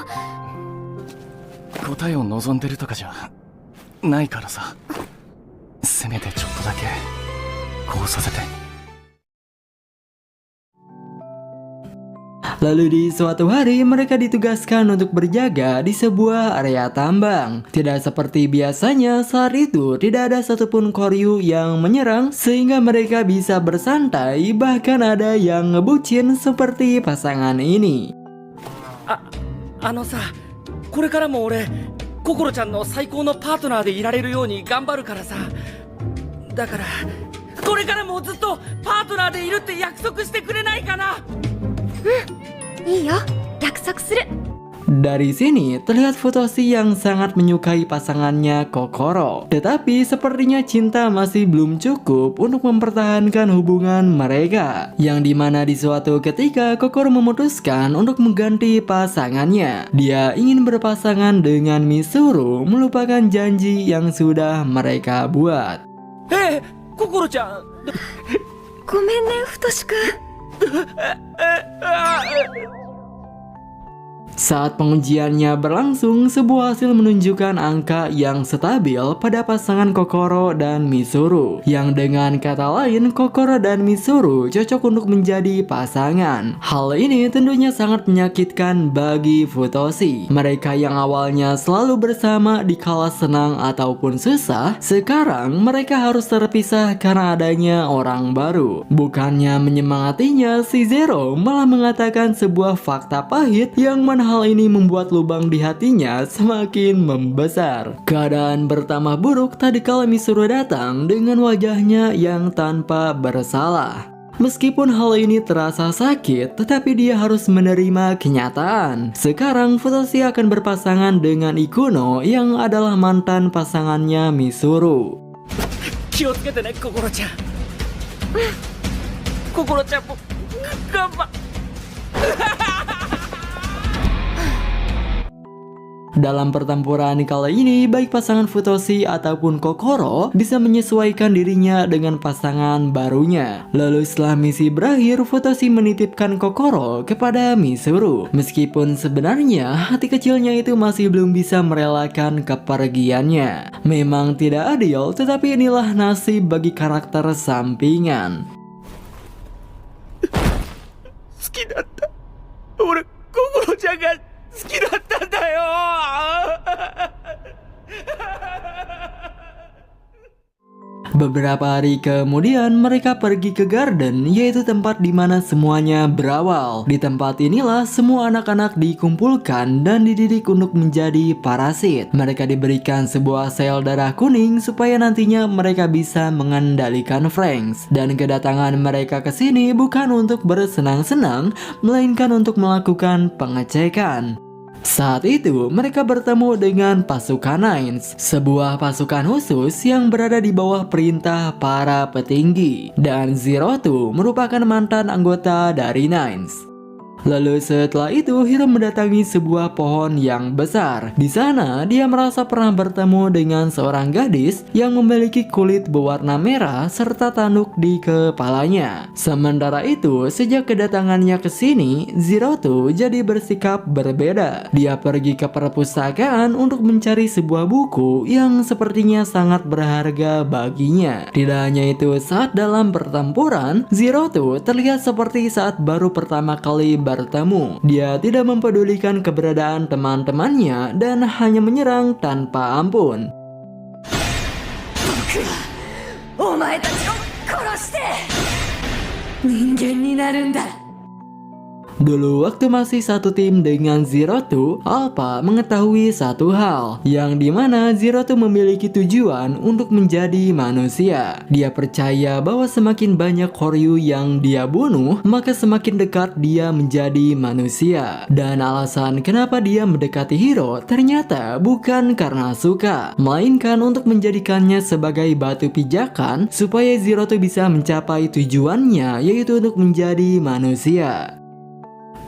答えを望んでるとかじゃないからさ。せめてちょっとだけこうさせて。 Lalu di suatu hari mereka ditugaskan untuk berjaga di sebuah area tambang. Tidak seperti biasanya, saat itu tidak ada satupun Koryu yang menyerang sehingga mereka bisa bersantai, bahkan ada yang ngebucin seperti pasangan ini. さ、これからも俺ココロちゃんの最高のパートナーでいられるように頑張るからさ。だからこれからもずっとパートナーでいるって約束してくれないかな。いいよ、約束する。 Dari sini terlihat Futoshi yang sangat menyukai pasangannya Kokoro. Tetapi sepertinya cinta masih belum cukup untuk mempertahankan hubungan mereka. Yang dimana di suatu ketika Kokoro memutuskan untuk mengganti pasangannya. Dia ingin berpasangan dengan Mizuru, melupakan janji yang sudah mereka buat. ココロちゃん。ごめんね、ふとしくん。 Saat pengujiannya berlangsung, sebuah hasil menunjukkan angka yang stabil pada pasangan Kokoro dan Mizuru. Yang dengan kata lain, Kokoro dan Mizuru cocok untuk menjadi pasangan. Hal ini tentunya sangat menyakitkan bagi Futoshi. Mereka yang awalnya selalu bersama di kala senang ataupun susah, sekarang mereka harus terpisah karena adanya orang baru. Bukannya menyemangatinya, si Zero malah mengatakan sebuah fakta pahit yang mana hal ini membuat lubang di hatinya semakin membesar. Keadaan bertambah buruk tatkala Mizuru datang dengan wajahnya yang tanpa bersalah. Meskipun hal ini terasa sakit, tetapi dia harus menerima kenyataan. Sekarang Futoshi akan berpasangan dengan Ikuno yang adalah mantan pasangannya Mizuru. 気をつけてね、ココロちゃん。ココロちゃんも頑張っ。 Dalam pertempuran kali ini, baik pasangan Futoshi ataupun Kokoro bisa menyesuaikan dirinya dengan pasangan barunya. Lalu setelah misi berakhir, Futoshi menitipkan Kokoro kepada Mizuru. Meskipun sebenarnya hati kecilnya itu masih belum bisa merelakan kepergiannya. Memang tidak adil, tetapi inilah nasib bagi karakter sampingan. 好きだった。俺ココロちゃんが好きだったんだよ。Beberapa hari kemudian mereka pergi ke garden, yaitu tempat di mana semuanya berawal. Di tempat inilah semua anak-anak dikumpulkan dan dididik untuk menjadi parasit. Mereka diberikan sebuah sel darah kuning supaya nantinya mereka bisa mengendalikan Franxx. Dan kedatangan mereka ke sini bukan untuk bersenang-senang, melainkan untuk melakukan pengecekan. Saat itu, mereka bertemu dengan pasukan Nines, sebuah pasukan khusus yang berada di bawah perintah para petinggi. Dan Zerotu merupakan mantan anggota dari Nines. Lalu setelah itu Hiro mendatangi sebuah pohon yang besar. Di sana dia merasa pernah bertemu dengan seorang gadis yang memiliki kulit berwarna merah serta tanduk di kepalanya. Sementara itu, sejak kedatangannya ke sini, Zerotu jadi bersikap berbeda. Dia pergi ke perpustakaan untuk mencari sebuah buku yang sepertinya sangat berharga baginya. Tidak hanya itu, saat dalam pertempuran, Zerotu terlihat seperti saat baru pertama kali bertemu. Dia tidak mempedulikan keberadaan teman-temannya dan hanya menyerang tanpa ampun. Dulu waktu masih satu tim dengan Zerotu, Alpha mengetahui satu hal, yang dimana Zerotu memiliki tujuan untuk menjadi manusia. Dia percaya bahwa semakin banyak Koryu yang dia bunuh, maka semakin dekat dia menjadi manusia. Dan alasan kenapa dia mendekati Hiro ternyata bukan karena suka, melainkan untuk menjadikannya sebagai batu pijakan supaya Zerotu bisa mencapai tujuannya, yaitu untuk menjadi manusia.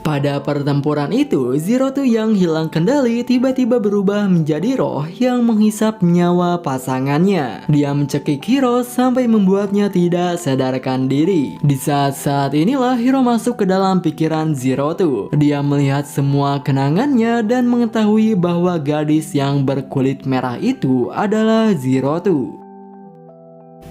Pada pertempuran itu, Zerotu yang hilang kendali tiba-tiba berubah menjadi roh yang menghisap nyawa pasangannya. Dia mencekik Hiro sampai membuatnya tidak sadarkan diri. Di saat-saat inilah Hiro masuk ke dalam pikiran Zerotu. Dia melihat semua kenangannya dan mengetahui bahwa gadis yang berkulit merah itu adalah Zerotu.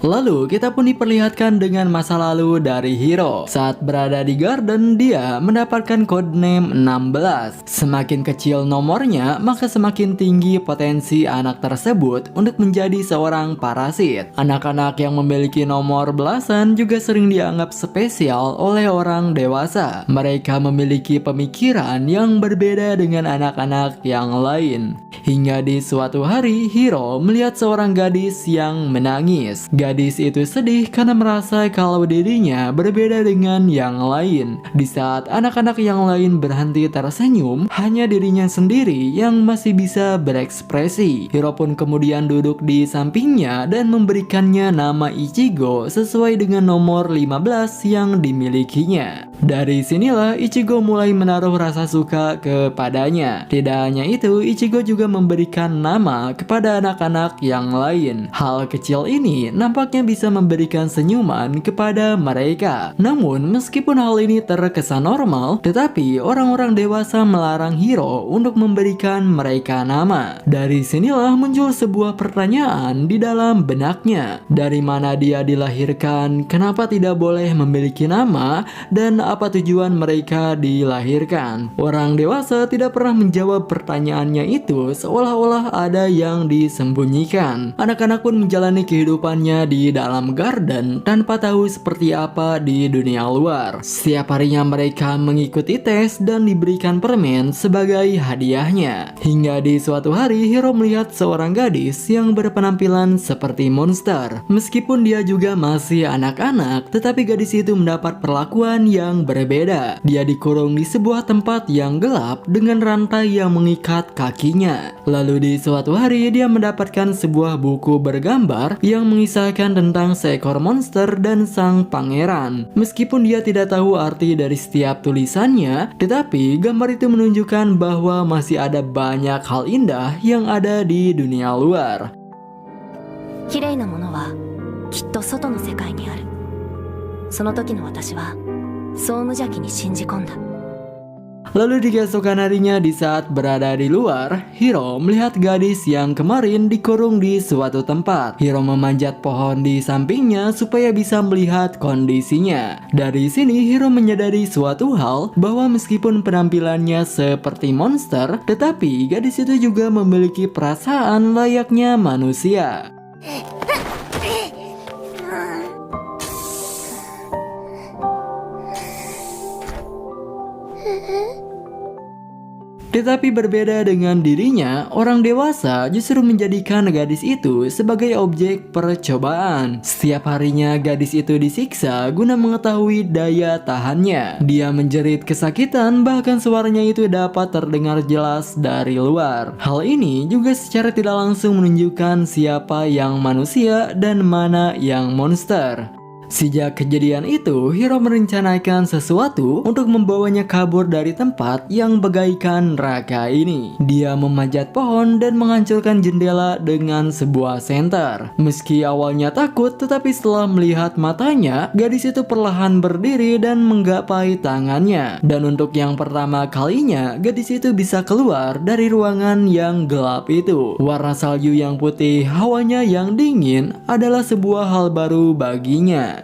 Lalu kita pun diperlihatkan dengan masa lalu dari Hiro. Saat berada di garden, dia mendapatkan codename 16. Semakin kecil nomornya, maka semakin tinggi potensi anak tersebut untuk menjadi seorang parasit. Anak-anak yang memiliki nomor belasan juga sering dianggap spesial oleh orang dewasa. Mereka memiliki pemikiran yang berbeda dengan anak-anak yang lain. Hingga di suatu hari, Hiro melihat seorang gadis yang menangis. Gadis itu sedih karena merasa kalau dirinya berbeda dengan yang lain. Di saat anak-anak yang lain berhenti tersenyum, hanya dirinya sendiri yang masih bisa berekspresi. Hiro pun kemudian duduk di sampingnya dan memberikannya nama Ichigo sesuai dengan nomor 15 yang dimilikinya. Dari sinilah Ichigo mulai menaruh rasa suka kepadanya. Tidak hanya itu, Ichigo juga memberikan nama kepada anak-anak yang lain. Hal kecil ini nampaknya bisa memberikan senyuman kepada mereka. Namun meskipun hal ini terkesan normal, tetapi orang-orang dewasa melarang Hiro untuk memberikan mereka nama. Dari sinilah muncul sebuah pertanyaan di dalam benaknya. Dari mana dia dilahirkan? Kenapa tidak boleh memiliki nama? Dan apa tujuan mereka dilahirkan? Orang dewasa tidak pernah menjawab pertanyaannya itu, seolah-olah ada yang disembunyikan. Anak-anak pun menjalani kehidupannya di dalam garden tanpa tahu seperti apa di dunia luar. Setiap harinya mereka mengikuti tes dan diberikan permen sebagai hadiahnya. Hingga di suatu hari Hiro melihat seorang gadis yang berpenampilan seperti monster. Meskipun dia juga masih anak-anak, tetapi gadis itu mendapat perlakuan yang berbeda. Dia dikurung di sebuah tempat yang gelap dengan rantai yang mengikat kakinya. Lalu di suatu hari dia mendapatkan sebuah buku bergambar yang mengisahkan tentang seekor monster dan sang pangeran. Meskipun dia tidak tahu arti dari setiap tulisannya, tetapi gambar itu menunjukkan bahwa masih ada banyak hal indah yang ada di dunia luar. 綺麗なものはきっと外の世界にある。その時の私はそう無邪気に信じ込んだ。 Lalu di keesokan harinya di saat berada di luar, Hiro melihat gadis yang kemarin dikurung di suatu tempat. Hiro memanjat pohon di sampingnya supaya bisa melihat kondisinya. Dari sini Hiro menyadari suatu hal, bahwa meskipun penampilannya seperti monster, tetapi gadis itu juga memiliki perasaan layaknya manusia. Tetapi berbeda dengan dirinya, orang dewasa justru menjadikan gadis itu sebagai objek percobaan. Setiap harinya gadis itu disiksa guna mengetahui daya tahannya. Dia menjerit kesakitan, bahkan suaranya itu dapat terdengar jelas dari luar. Hal ini juga secara tidak langsung menunjukkan siapa yang manusia dan mana yang monster. Sejak kejadian itu, Hiro merencanakan sesuatu untuk membawanya kabur dari tempat yang bagaikan neraka ini. Dia memanjat pohon dan menghancurkan jendela dengan sebuah senter. Meski awalnya takut, tetapi setelah melihat matanya, gadis itu perlahan berdiri dan menggapai tangannya. Dan untuk yang pertama kalinya, gadis itu bisa keluar dari ruangan yang gelap itu. Warna salju yang putih, hawanya yang dingin adalah sebuah hal baru baginya.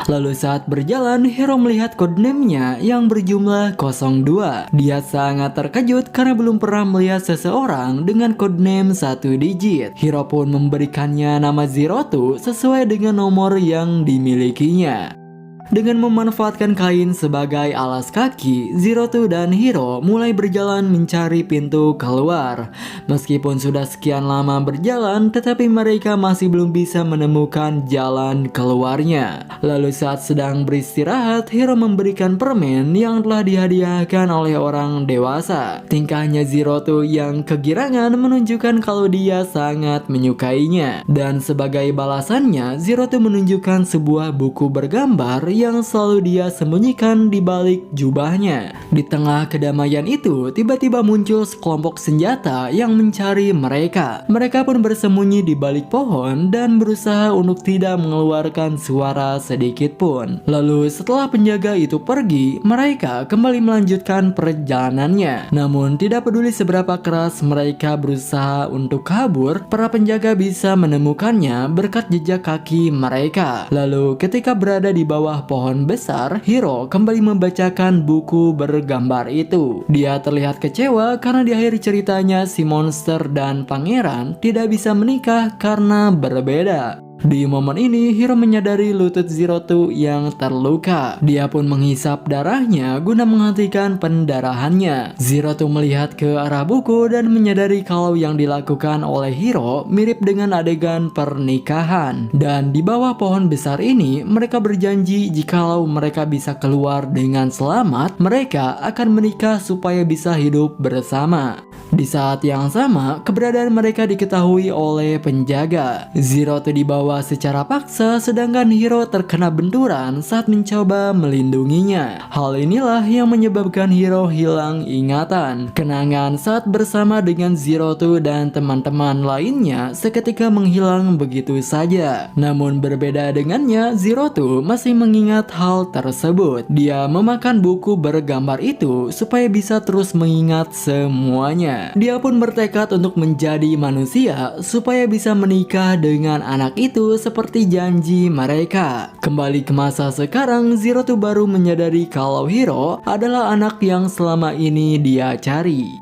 Lalu saat berjalan, Hiro melihat codename-nya yang berjumlah 02. Dia sangat terkejut karena belum pernah melihat seseorang dengan codename 1 digit. Hiro pun memberikannya nama Zerotu sesuai dengan nomor yang dimilikinya. Dengan memanfaatkan kain sebagai alas kaki, Zerotu dan Hiro mulai berjalan mencari pintu keluar. Meskipun sudah sekian lama berjalan, tetapi mereka masih belum bisa menemukan jalan keluarnya. Lalu saat sedang beristirahat, Hiro memberikan permen yang telah dihadiahkan oleh orang dewasa. Tingkahnya Zerotu yang kegirangan menunjukkan kalau dia sangat menyukainya. Dan sebagai balasannya, Zerotu menunjukkan sebuah buku bergambar yang selalu dia sembunyikan di balik jubahnya. Di tengah kedamaian itu, tiba-tiba muncul sekelompok senjata yang mencari mereka. Mereka pun bersembunyi di balik pohon dan berusaha untuk tidak mengeluarkan suara sedikit pun. Lalu setelah penjaga itu pergi, mereka kembali melanjutkan perjalanannya. Namun tidak peduli seberapa keras mereka berusaha untuk kabur, para penjaga bisa menemukannya berkat jejak kaki mereka. Lalu ketika berada di bawah pohon besar, Hiro kembali membacakan buku bergambar itu. Dia terlihat kecewa karena di akhir ceritanya si monster dan pangeran tidak bisa menikah karena berbeda. Di momen ini, Hiro menyadari lutut Zerotu yang terluka. Dia pun menghisap darahnya guna menghentikan pendarahannya. Zerotu melihat ke arah buku dan menyadari kalau yang dilakukan oleh Hiro mirip dengan adegan pernikahan. Dan di bawah pohon besar ini, mereka berjanji jikalau mereka bisa keluar dengan selamat, mereka akan menikah supaya bisa hidup bersama. Di saat yang sama, keberadaan mereka diketahui oleh penjaga. Zerotu dibawa secara paksa, sedangkan Hiro terkena benturan saat mencoba melindunginya. Hal inilah yang menyebabkan Hiro hilang ingatan. Kenangan saat bersama dengan Zerotu dan teman-teman lainnya seketika menghilang begitu saja. Namun berbeda dengannya, Zerotu masih mengingat hal tersebut. Dia memakan buku bergambar itu supaya bisa terus mengingat semuanya. Dia pun bertekad untuk menjadi manusia supaya bisa menikah dengan anak itu seperti janji mereka. Kembali ke masa sekarang, Zerotu baru menyadari kalau Hiro adalah anak yang selama ini dia cari.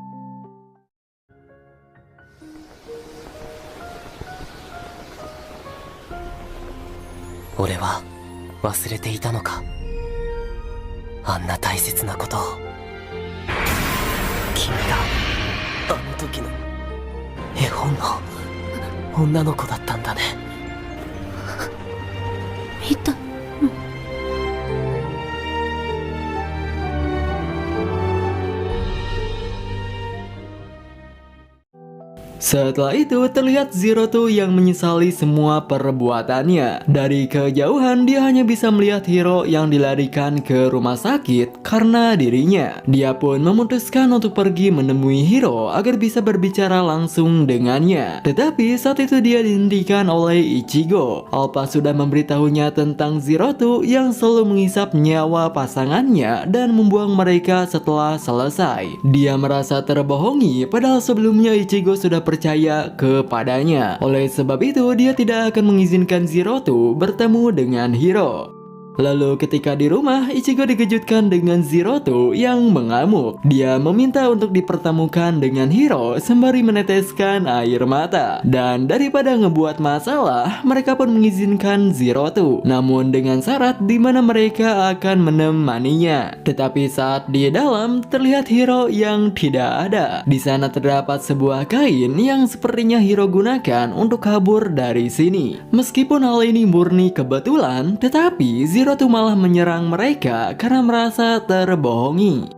Ore wa wasurete ita no ka? Anna taisetsu na koto o. Kimi ga あの時の絵本の女の子だったんだね。見た。 Setelah itu terlihat Zerotu yang menyesali semua perbuatannya. Dari kejauhan dia hanya bisa melihat Hiro yang dilarikan ke rumah sakit karena dirinya. Dia pun memutuskan untuk pergi menemui Hiro agar bisa berbicara langsung dengannya. Tetapi saat itu dia dihentikan oleh Ichigo. Alpha sudah memberitahunya tentang Zerotu yang selalu menghisap nyawa pasangannya dan membuang mereka setelah selesai. Dia merasa terbohongi padahal sebelumnya Ichigo sudah percaya kepadanya. Oleh sebab itu, dia tidak akan mengizinkan Zerotu bertemu dengan Hiro. Lalu ketika di rumah, Ichigo dikejutkan dengan Zerotu yang mengamuk. Dia meminta untuk dipertemukan dengan Hiro sembari meneteskan air mata. Dan daripada ngebuat masalah, mereka pun mengizinkan Zerotu. Namun dengan syarat di mana mereka akan menemaninya. Tetapi saat di dalam, terlihat Hiro yang tidak ada. Di sana terdapat sebuah kain yang sepertinya Hiro gunakan untuk kabur dari sini. Meskipun hal ini murni kebetulan, tetapi Zerotu malah menyerang mereka karena merasa terbohongi.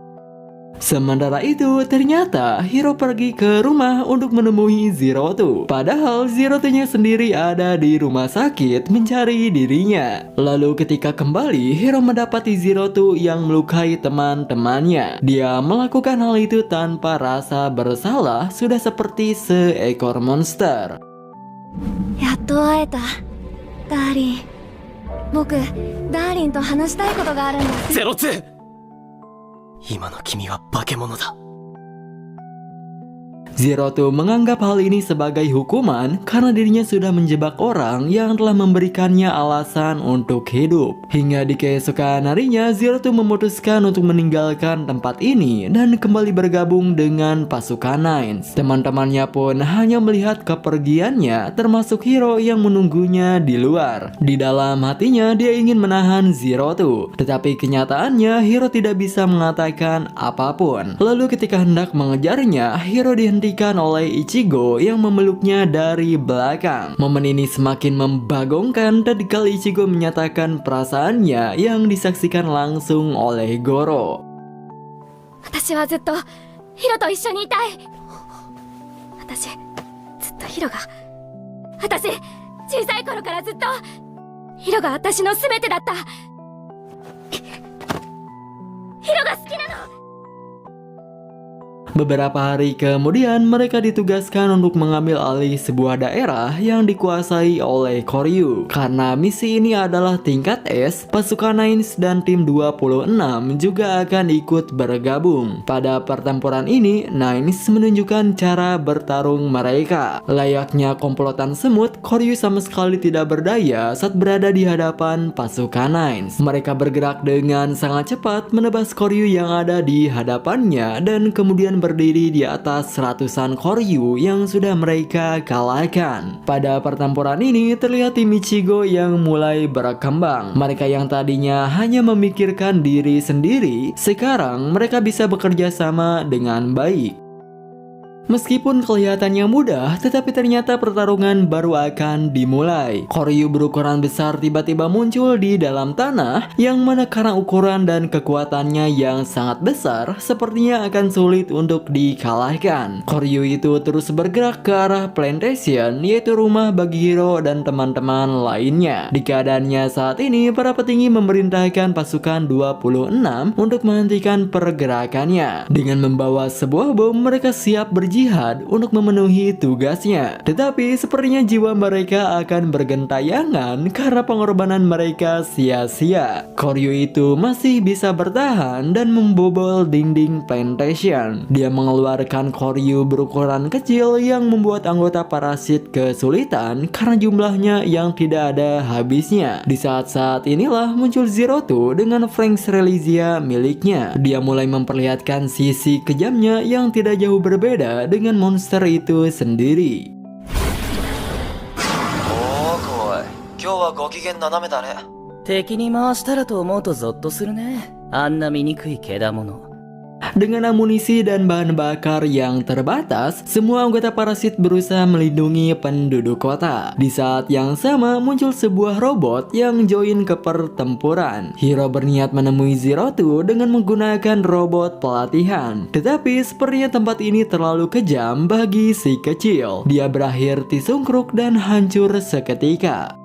Sementara itu, ternyata Hiro pergi ke rumah untuk menemui Zerotu. Padahal Zerotunya sendiri ada di rumah sakit mencari dirinya. Lalu ketika kembali, Hiro mendapati Zerotu yang melukai teman-temannya. Dia melakukan hal itu tanpa rasa bersalah, sudah seperti seekor monster. やっと会えたダーリン。僕ダーリンと話したいことがあるんだ。ゼロツー、今の君は化け物だ。 Zerotu menganggap hal ini sebagai hukuman karena dirinya sudah menjebak orang yang telah memberikannya alasan untuk hidup. Hingga di keesokan harinya, Zerotu memutuskan untuk meninggalkan tempat ini dan kembali bergabung dengan pasukan Nines. Teman-temannya pun hanya melihat kepergiannya, termasuk Hiro yang menunggunya di luar. Di dalam hatinya dia ingin menahan Zerotu, tetapi kenyataannya Hiro tidak bisa mengatakan apapun. Lalu ketika hendak mengejarnya, Hiro dihentikan oleh Ichigo yang memeluknya dari belakang. Momen ini semakin membagongkan tatkala Ichigo menyatakan perasaannya yang disaksikan langsung oleh Goro. 私はずっとヒロと一緒にいたい。私ずっとヒロが、私小さい頃からずっとヒロが私の全てだった。ヒロが好きなの。 Beberapa hari kemudian mereka ditugaskan untuk mengambil alih sebuah daerah yang dikuasai oleh Koryu. Karena misi ini adalah tingkat S, pasukan Nines dan tim 26 juga akan ikut bergabung. Pada pertempuran ini, Nines menunjukkan cara bertarung mereka. Layaknya komplotan semut, Koryu sama sekali tidak berdaya saat berada di hadapan pasukan Nines. Mereka bergerak dengan sangat cepat menebas Koryu yang ada di hadapannya dan kemudian berdiri di atas ratusan Koryu yang sudah mereka kalahkan. Pada pertempuran ini terlihat tim Ichigo yang mulai berkembang. Mereka yang tadinya hanya memikirkan diri sendiri, sekarang mereka bisa bekerja sama dengan baik. Meskipun kelihatannya mudah, tetapi ternyata pertarungan baru akan dimulai. Koryu berukuran besar tiba-tiba muncul di dalam tanah, yang mana karena ukuran dan kekuatannya yang sangat besar, sepertinya akan sulit untuk dikalahkan. Koryu itu terus bergerak ke arah plantation, yaitu rumah bagi Hiro dan teman-teman lainnya. Di keadaannya saat ini, para petinggi memerintahkan pasukan 26 untuk menghentikan pergerakannya. Dengan membawa sebuah bom, mereka siap berjihad untuk memenuhi tugasnya. Tetapi sepertinya jiwa mereka akan bergentayangan karena pengorbanan mereka sia-sia. Koryu itu masih bisa bertahan dan membobol dinding plantation. Dia mengeluarkan Koryu berukuran kecil yang membuat anggota parasit kesulitan karena jumlahnya yang tidak ada habisnya. Di saat-saat inilah muncul Zerotu dengan Franks Relizia miliknya. Dia mulai memperlihatkan sisi kejamnya yang tidak jauh berbeda dengan monster itu sendiri. おーこい、今日はご機嫌斜めだね。敵に回したらと思うとゾッとするね。あんな醜いけだもの。 Dengan amunisi dan bahan bakar yang terbatas, semua anggota parasit berusaha melindungi penduduk kota. Di saat yang sama muncul sebuah robot yang join ke pertempuran. Hiro berniat menemui Zerotu dengan menggunakan robot pelatihan. Tetapi sepertinya tempat ini terlalu kejam bagi si kecil. Dia berakhir disungkruk dan hancur seketika.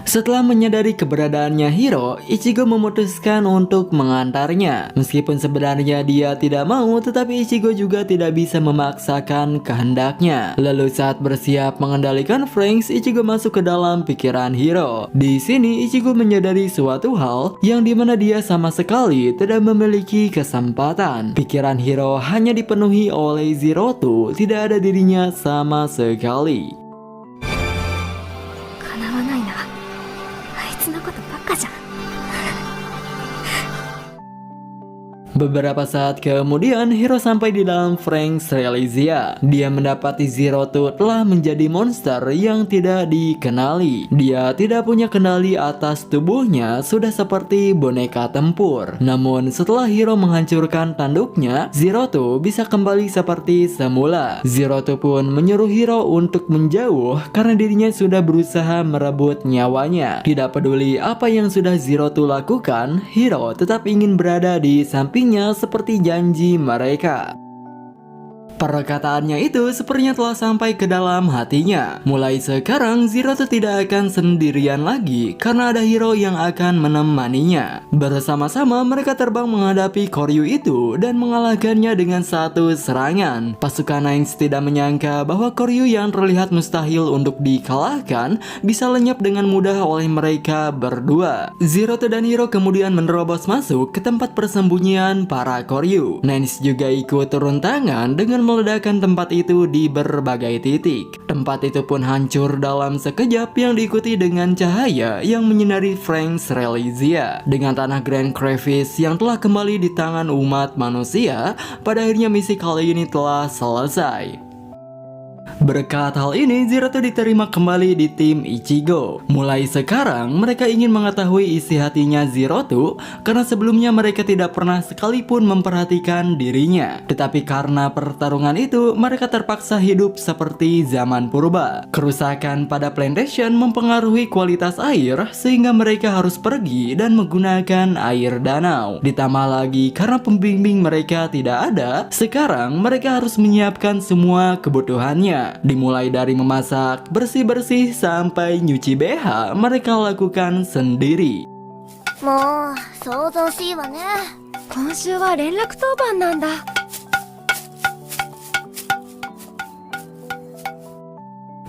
Setelah menyadari keberadaannya Hiro, Ichigo memutuskan untuk mengantarnya. Meskipun sebenarnya dia tidak mau, tetapi Ichigo juga tidak bisa memaksakan kehendaknya. Lalu saat bersiap mengendalikan Franks, Ichigo masuk ke dalam pikiran Hiro. Di sini Ichigo menyadari suatu hal yang dimana dia sama sekali tidak memiliki kesempatan. Pikiran Hiro hanya dipenuhi oleh Zeroto, tidak ada dirinya sama sekali. 叶わないな。あいつのことばっかじゃん。 Beberapa saat kemudian, Hiro sampai di dalam Franks Realizia. Dia mendapati Zeroto telah menjadi monster yang tidak dikenali. Dia tidak punya kendali atas tubuhnya, sudah seperti boneka tempur. Namun setelah Hiro menghancurkan tanduknya, Zeroto bisa kembali seperti semula. Zeroto pun menyuruh Hiro untuk menjauh karena dirinya sudah berusaha merebut nyawanya. Tidak peduli apa yang sudah Zeroto lakukan, Hiro tetap ingin berada di samping seperti janji mereka. Perkataannya itu sepertinya telah sampai ke dalam hatinya. Mulai sekarang Zeroto tidak akan sendirian lagi karena ada Hiro yang akan menemaninya. Bersama-sama mereka terbang menghadapi Koryu itu dan mengalahkannya dengan satu serangan. Pasukan Nines tidak menyangka bahwa Koryu yang terlihat mustahil untuk dikalahkan bisa lenyap dengan mudah oleh mereka berdua. Zeroto dan Hiro kemudian menerobos masuk ke tempat persembunyian para Koryu. Nines juga ikut turun tangan dengan meledakkan tempat itu di berbagai titik. Tempat itu pun hancur dalam sekejap yang diikuti dengan cahaya yang menyinari Franks Realizia. Dengan tanah Grand Crevice yang telah kembali di tangan umat manusia, pada akhirnya misi kali ini telah selesai. Berkat hal ini, Zeroto diterima kembali di tim Ichigo. Mulai sekarang, mereka ingin mengetahui isi hatinya Zeroto karena sebelumnya mereka tidak pernah sekalipun memperhatikan dirinya. Tetapi karena pertarungan itu, mereka terpaksa hidup seperti zaman purba. Kerusakan pada plantation mempengaruhi kualitas air sehingga mereka harus pergi dan menggunakan air danau. Ditambah lagi karena pembimbing mereka tidak ada, sekarang mereka harus menyiapkan semua kebutuhannya. Dimulai dari memasak, bersih-bersih, sampai nyuci BH, mereka lakukan sendiri. もう想像しいわね。今週は連絡当番なんだ。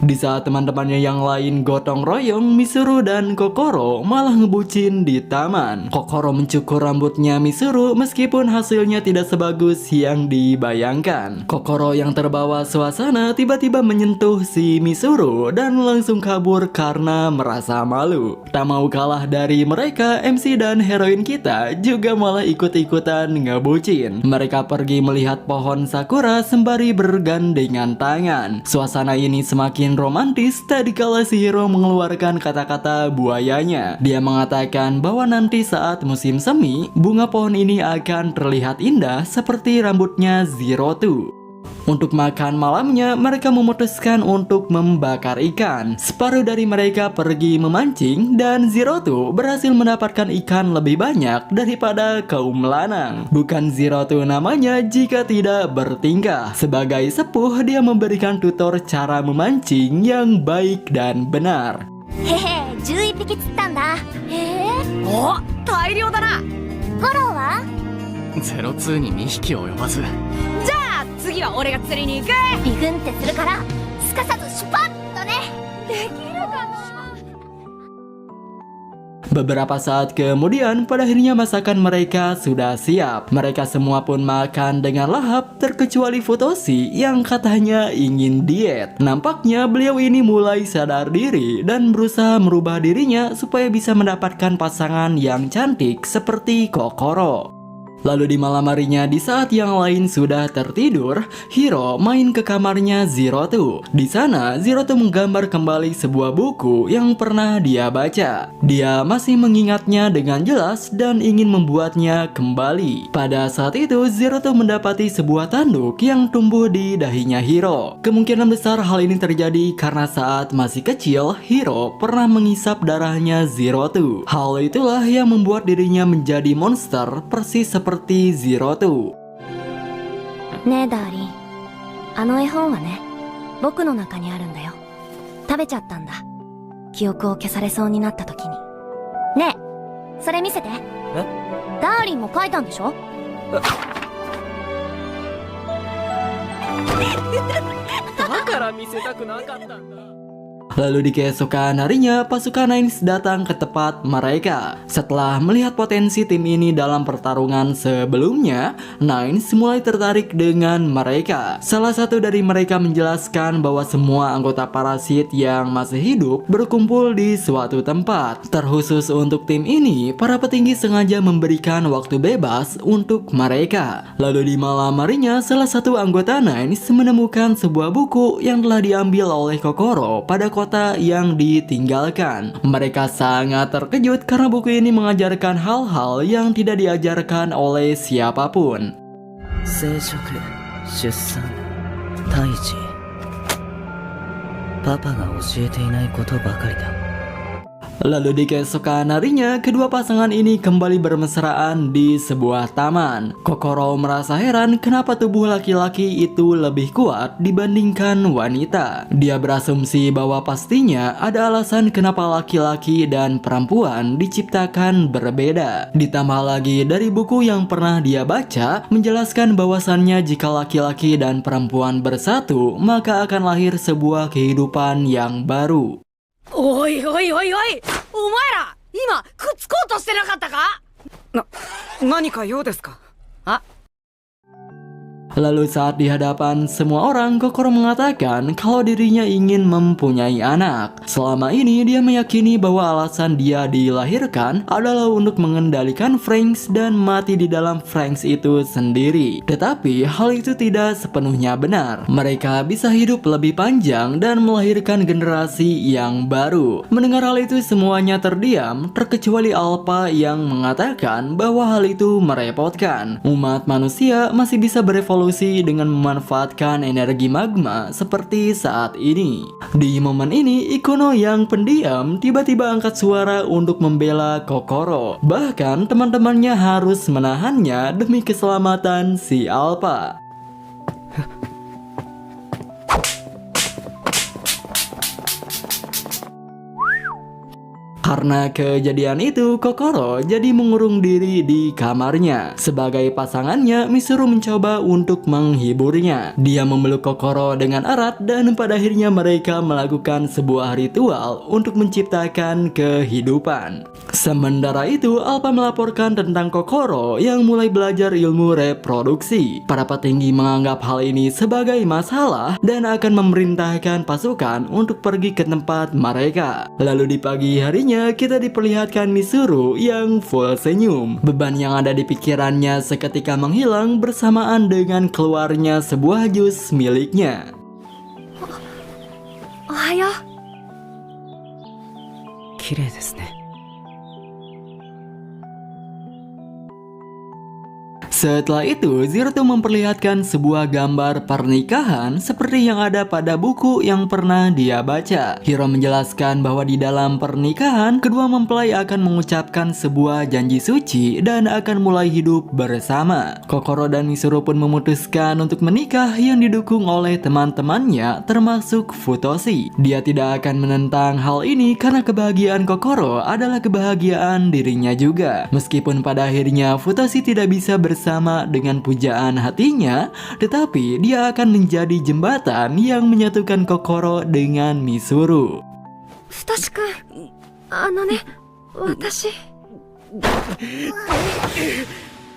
Di saat teman-temannya yang lain gotong royong, Mizuru dan Kokoro malah ngebucin di taman. Kokoro mencukur rambutnya Mizuru meskipun hasilnya tidak sebagus yang dibayangkan. Kokoro yang terbawa suasana tiba-tiba menyentuh si Mizuru dan langsung kabur karena merasa malu. Tak mau kalah dari mereka, MC dan heroin kita juga malah ikut-ikutan ngebucin. Mereka pergi melihat pohon sakura sembari bergandengan tangan. Suasana ini semakin romantis tadi kala si Hiro mengeluarkan kata-kata buayanya. Dia mengatakan bahwa nanti saat musim semi, bunga pohon ini akan terlihat indah seperti rambutnya Zeroto. Untuk makan malamnya, mereka memutuskan untuk membakar ikan. Separuh dari mereka pergi memancing dan Zeroto berhasil mendapatkan ikan lebih banyak daripada kaum lanang. Bukan Zeroto namanya jika tidak bertingkah. Sebagai sepuh, dia memberikan tutor cara memancing yang baik dan benar. へへ、11匹釣ったんだ。へえ。お、大量だな。フォローは02に2匹及ばず。じゃあ次は俺が釣りに行く。ビクンってするからすかさずシュパッとね。できるかな。 Beberapa saat kemudian, pada akhirnya masakan mereka sudah siap. Mereka semua pun makan dengan lahap, terkecuali Futoshi yang katanya ingin diet. Nampaknya beliau ini mulai sadar diri dan berusaha merubah dirinya supaya bisa mendapatkan pasangan yang cantik seperti Kokoro. Lalu di malam harinya, di saat yang lain sudah tertidur, Hiro main ke kamarnya Zeroto. Di sana, Zeroto menggambar kembali sebuah buku yang pernah dia baca. Dia masih mengingatnya dengan jelas dan ingin membuatnya kembali. Pada saat itu, Zeroto mendapati sebuah tanduk yang tumbuh di dahinya Hiro. Kemungkinan besar hal ini terjadi karena saat masih kecil, Hiro pernah mengisap darahnya Zeroto. Hal itulah yang membuat dirinya menjadi monster persis seperti Zeroto. ねえダーリン、あの絵本はね、僕の中にあるんだよ。食べちゃったんだ。記憶を消されそうになった時に。ねえ、それ見せて。ダーリンも書いたんでしょ？だから見せたくなかったんだ。 Lalu di keesokan harinya, pasukan Nines datang ke tempat mereka. Setelah melihat potensi tim ini dalam pertarungan sebelumnya, Nines mulai tertarik dengan mereka. Salah satu dari mereka menjelaskan bahwa semua anggota parasit yang masih hidup berkumpul di suatu tempat. Terkhusus untuk tim ini, para petinggi sengaja memberikan waktu bebas untuk mereka. Lalu di malam harinya, salah satu anggota Nines menemukan sebuah buku yang telah diambil oleh Kokoro pada kota yang ditinggalkan. Mereka sangat terkejut karena buku ini mengajarkan hal-hal yang tidak diajarkan oleh siapapun. 生殖、出産、胎児。パパが教えていないことばかりだ。 Lalu di keesokan harinya, kedua pasangan ini kembali bermesraan di sebuah taman. Kokoro merasa heran kenapa tubuh laki-laki itu lebih kuat dibandingkan wanita. Dia berasumsi bahwa pastinya ada alasan kenapa laki-laki dan perempuan diciptakan berbeda. Ditambah lagi dari buku yang pernah dia baca, menjelaskan bahwasannya jika laki-laki dan perempuan bersatu, maka akan lahir sebuah kehidupan yang baru. おいおいおいおい、お前ら今くっつこうとしてなかったか？何か用ですか？ Lalu saat di hadapan semua orang, Kokoro mengatakan kalau dirinya ingin mempunyai anak. Selama ini dia meyakini bahwa alasan dia dilahirkan adalah untuk mengendalikan Franxx dan mati di dalam Franxx itu sendiri. Tetapi hal itu tidak sepenuhnya benar. Mereka bisa hidup lebih panjang dan melahirkan generasi yang baru. Mendengar hal itu semuanya terdiam, terkecuali Alpha yang mengatakan bahwa hal itu merepotkan. Umat manusia masih bisa berevolusi dengan memanfaatkan energi magma seperti saat ini. Di momen ini, Ikono yang pendiam tiba-tiba angkat suara untuk membela Kokoro. Bahkan teman-temannya harus menahannya demi keselamatan si Alpha. Karena kejadian itu, Kokoro jadi mengurung diri di kamarnya. Sebagai pasangannya, Mitsuru mencoba untuk menghiburnya. Dia memeluk Kokoro dengan erat dan pada akhirnya mereka melakukan sebuah ritual untuk menciptakan kehidupan. Sementara itu, Alpha melaporkan tentang Kokoro yang mulai belajar ilmu reproduksi. Para petinggi menganggap hal ini sebagai masalah dan akan memerintahkan pasukan untuk pergi ke tempat mereka. Lalu di pagi harinya, kita diperlihatkan Mitsuru yang full senyum. Beban yang ada di pikirannya seketika menghilang bersamaan dengan keluarnya sebuah jus miliknya. Ohayo. 綺麗ですね。 Setelah itu, Zirto memperlihatkan sebuah gambar pernikahan seperti yang ada pada buku yang pernah dia baca. Hiro menjelaskan bahwa di dalam pernikahan, kedua mempelai akan mengucapkan sebuah janji suci dan akan mulai hidup bersama. Kokoro dan Mitsuru pun memutuskan untuk menikah yang didukung oleh teman-temannya termasuk Futoshi. Dia tidak akan menentang hal ini karena kebahagiaan Kokoro adalah kebahagiaan dirinya juga. Meskipun pada akhirnya Futoshi tidak bisa bersama dengan pujaan hatinya, tetapi dia akan menjadi jembatan yang menyatukan Kokoro dengan Mitsuru. Futoshi-kun, watashi...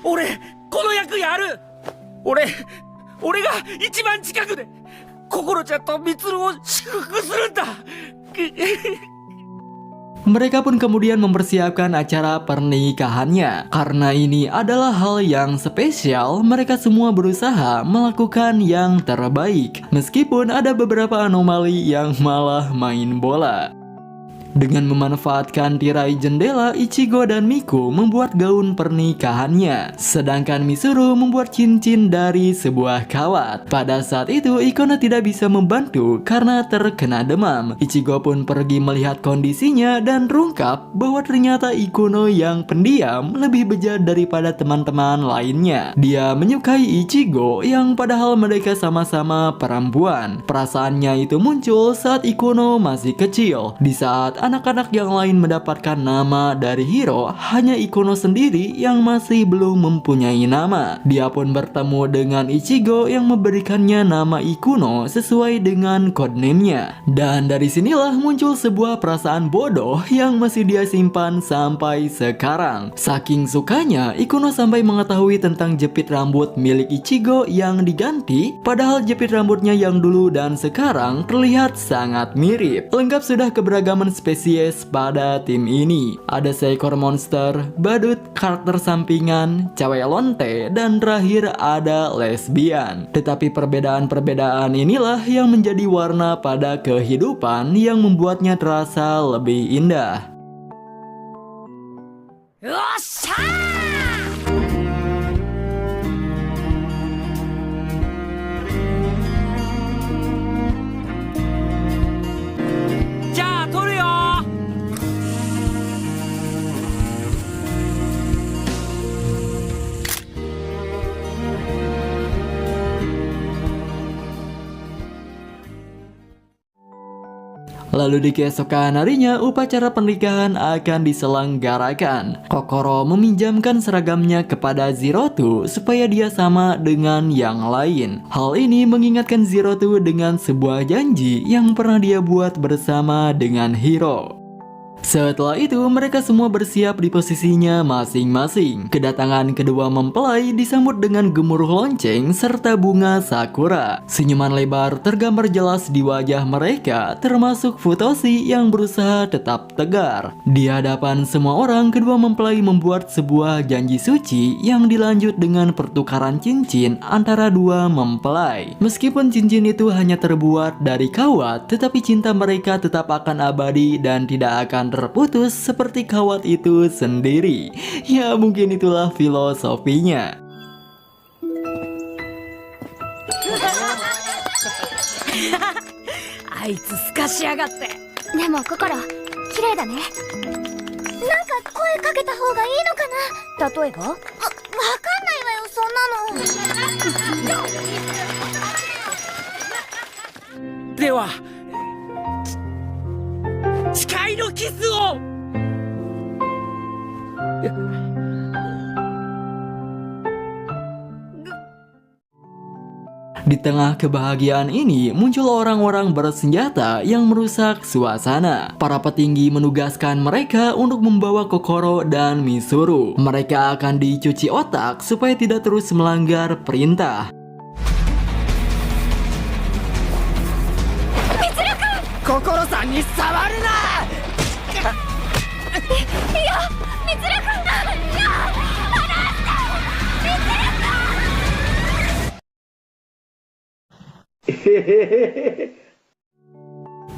俺この役やる。俺が一番近くで心ちゃんとミツルを祝福するんだ。 Mereka pun kemudian mempersiapkan acara pernikahannya. Karena ini adalah hal yang spesial, mereka semua berusaha melakukan yang terbaik. Meskipun ada beberapa anomali yang malah main bola. Dengan memanfaatkan tirai jendela, Ichigo dan Miku membuat gaun pernikahannya. Sedangkan Mitsuru membuat cincin dari sebuah kawat. Pada saat itu, Ikono tidak bisa membantu karena terkena demam. Ichigo pun pergi melihat kondisinya dan terungkap bahwa ternyata Ikono yang pendiam lebih bejat daripada teman-teman lainnya. Dia menyukai Ichigo yang padahal mereka sama-sama perempuan. Perasaannya itu muncul saat Ikono masih kecil. Di saat anak-anak yang lain mendapatkan nama dari Hiro, hanya Ikuno sendiri yang masih belum mempunyai nama. Dia pun bertemu dengan Ichigo yang memberikannya nama Ikuno sesuai dengan codename-nya. Dan dari sinilah muncul sebuah perasaan bodoh yang masih dia simpan sampai sekarang. Saking sukanya, Ikuno sampai mengetahui tentang jepit rambut milik Ichigo yang diganti, padahal jepit rambutnya yang dulu dan sekarang terlihat sangat mirip. Lengkap sudah keberagaman spesies pada tim ini. Ada seekor monster, badut, karakter sampingan, cewek lonte, dan terakhir ada lesbian. Tetapi perbedaan-perbedaan inilah yang menjadi warna pada kehidupan yang membuatnya terasa lebih indah. よっしゃー じゃあ撮るよ。 Lalu di keesokan harinya, upacara pernikahan akan diselenggarakan. Kokoro meminjamkan seragamnya kepada Zerotu supaya dia sama dengan yang lain. Hal ini mengingatkan Zerotu dengan sebuah janji yang pernah dia buat bersama dengan Hiro. Setelah itu, mereka semua bersiap di posisinya masing-masing. Kedatangan kedua mempelai disambut dengan gemuruh lonceng serta bunga sakura. Senyuman lebar tergambar jelas di wajah mereka, termasuk Futoshi yang berusaha tetap tegar. Di hadapan semua orang, kedua mempelai membuat sebuah janji suci yang dilanjut dengan pertukaran cincin antara dua mempelai. Meskipun cincin itu hanya terbuat dari kawat, tetapi cinta mereka tetap akan abadi dan tidak akan terputus seperti kawat itu sendiri. Ya, mungkin itulah filosofinya. あいつすかしやがって。でも心綺麗だね。なんか声かけた方がいいのかな。例えば？わかんないわよ、そんなの。では誓いのキスを。 Di tengah kebahagiaan ini, muncul orang-orang bersenjata yang merusak suasana. Para petinggi menugaskan mereka untuk membawa Kokoro dan Mitsuru. Mereka akan dicuci otak supaya tidak terus melanggar perintah. Kokoro-sanに触るな。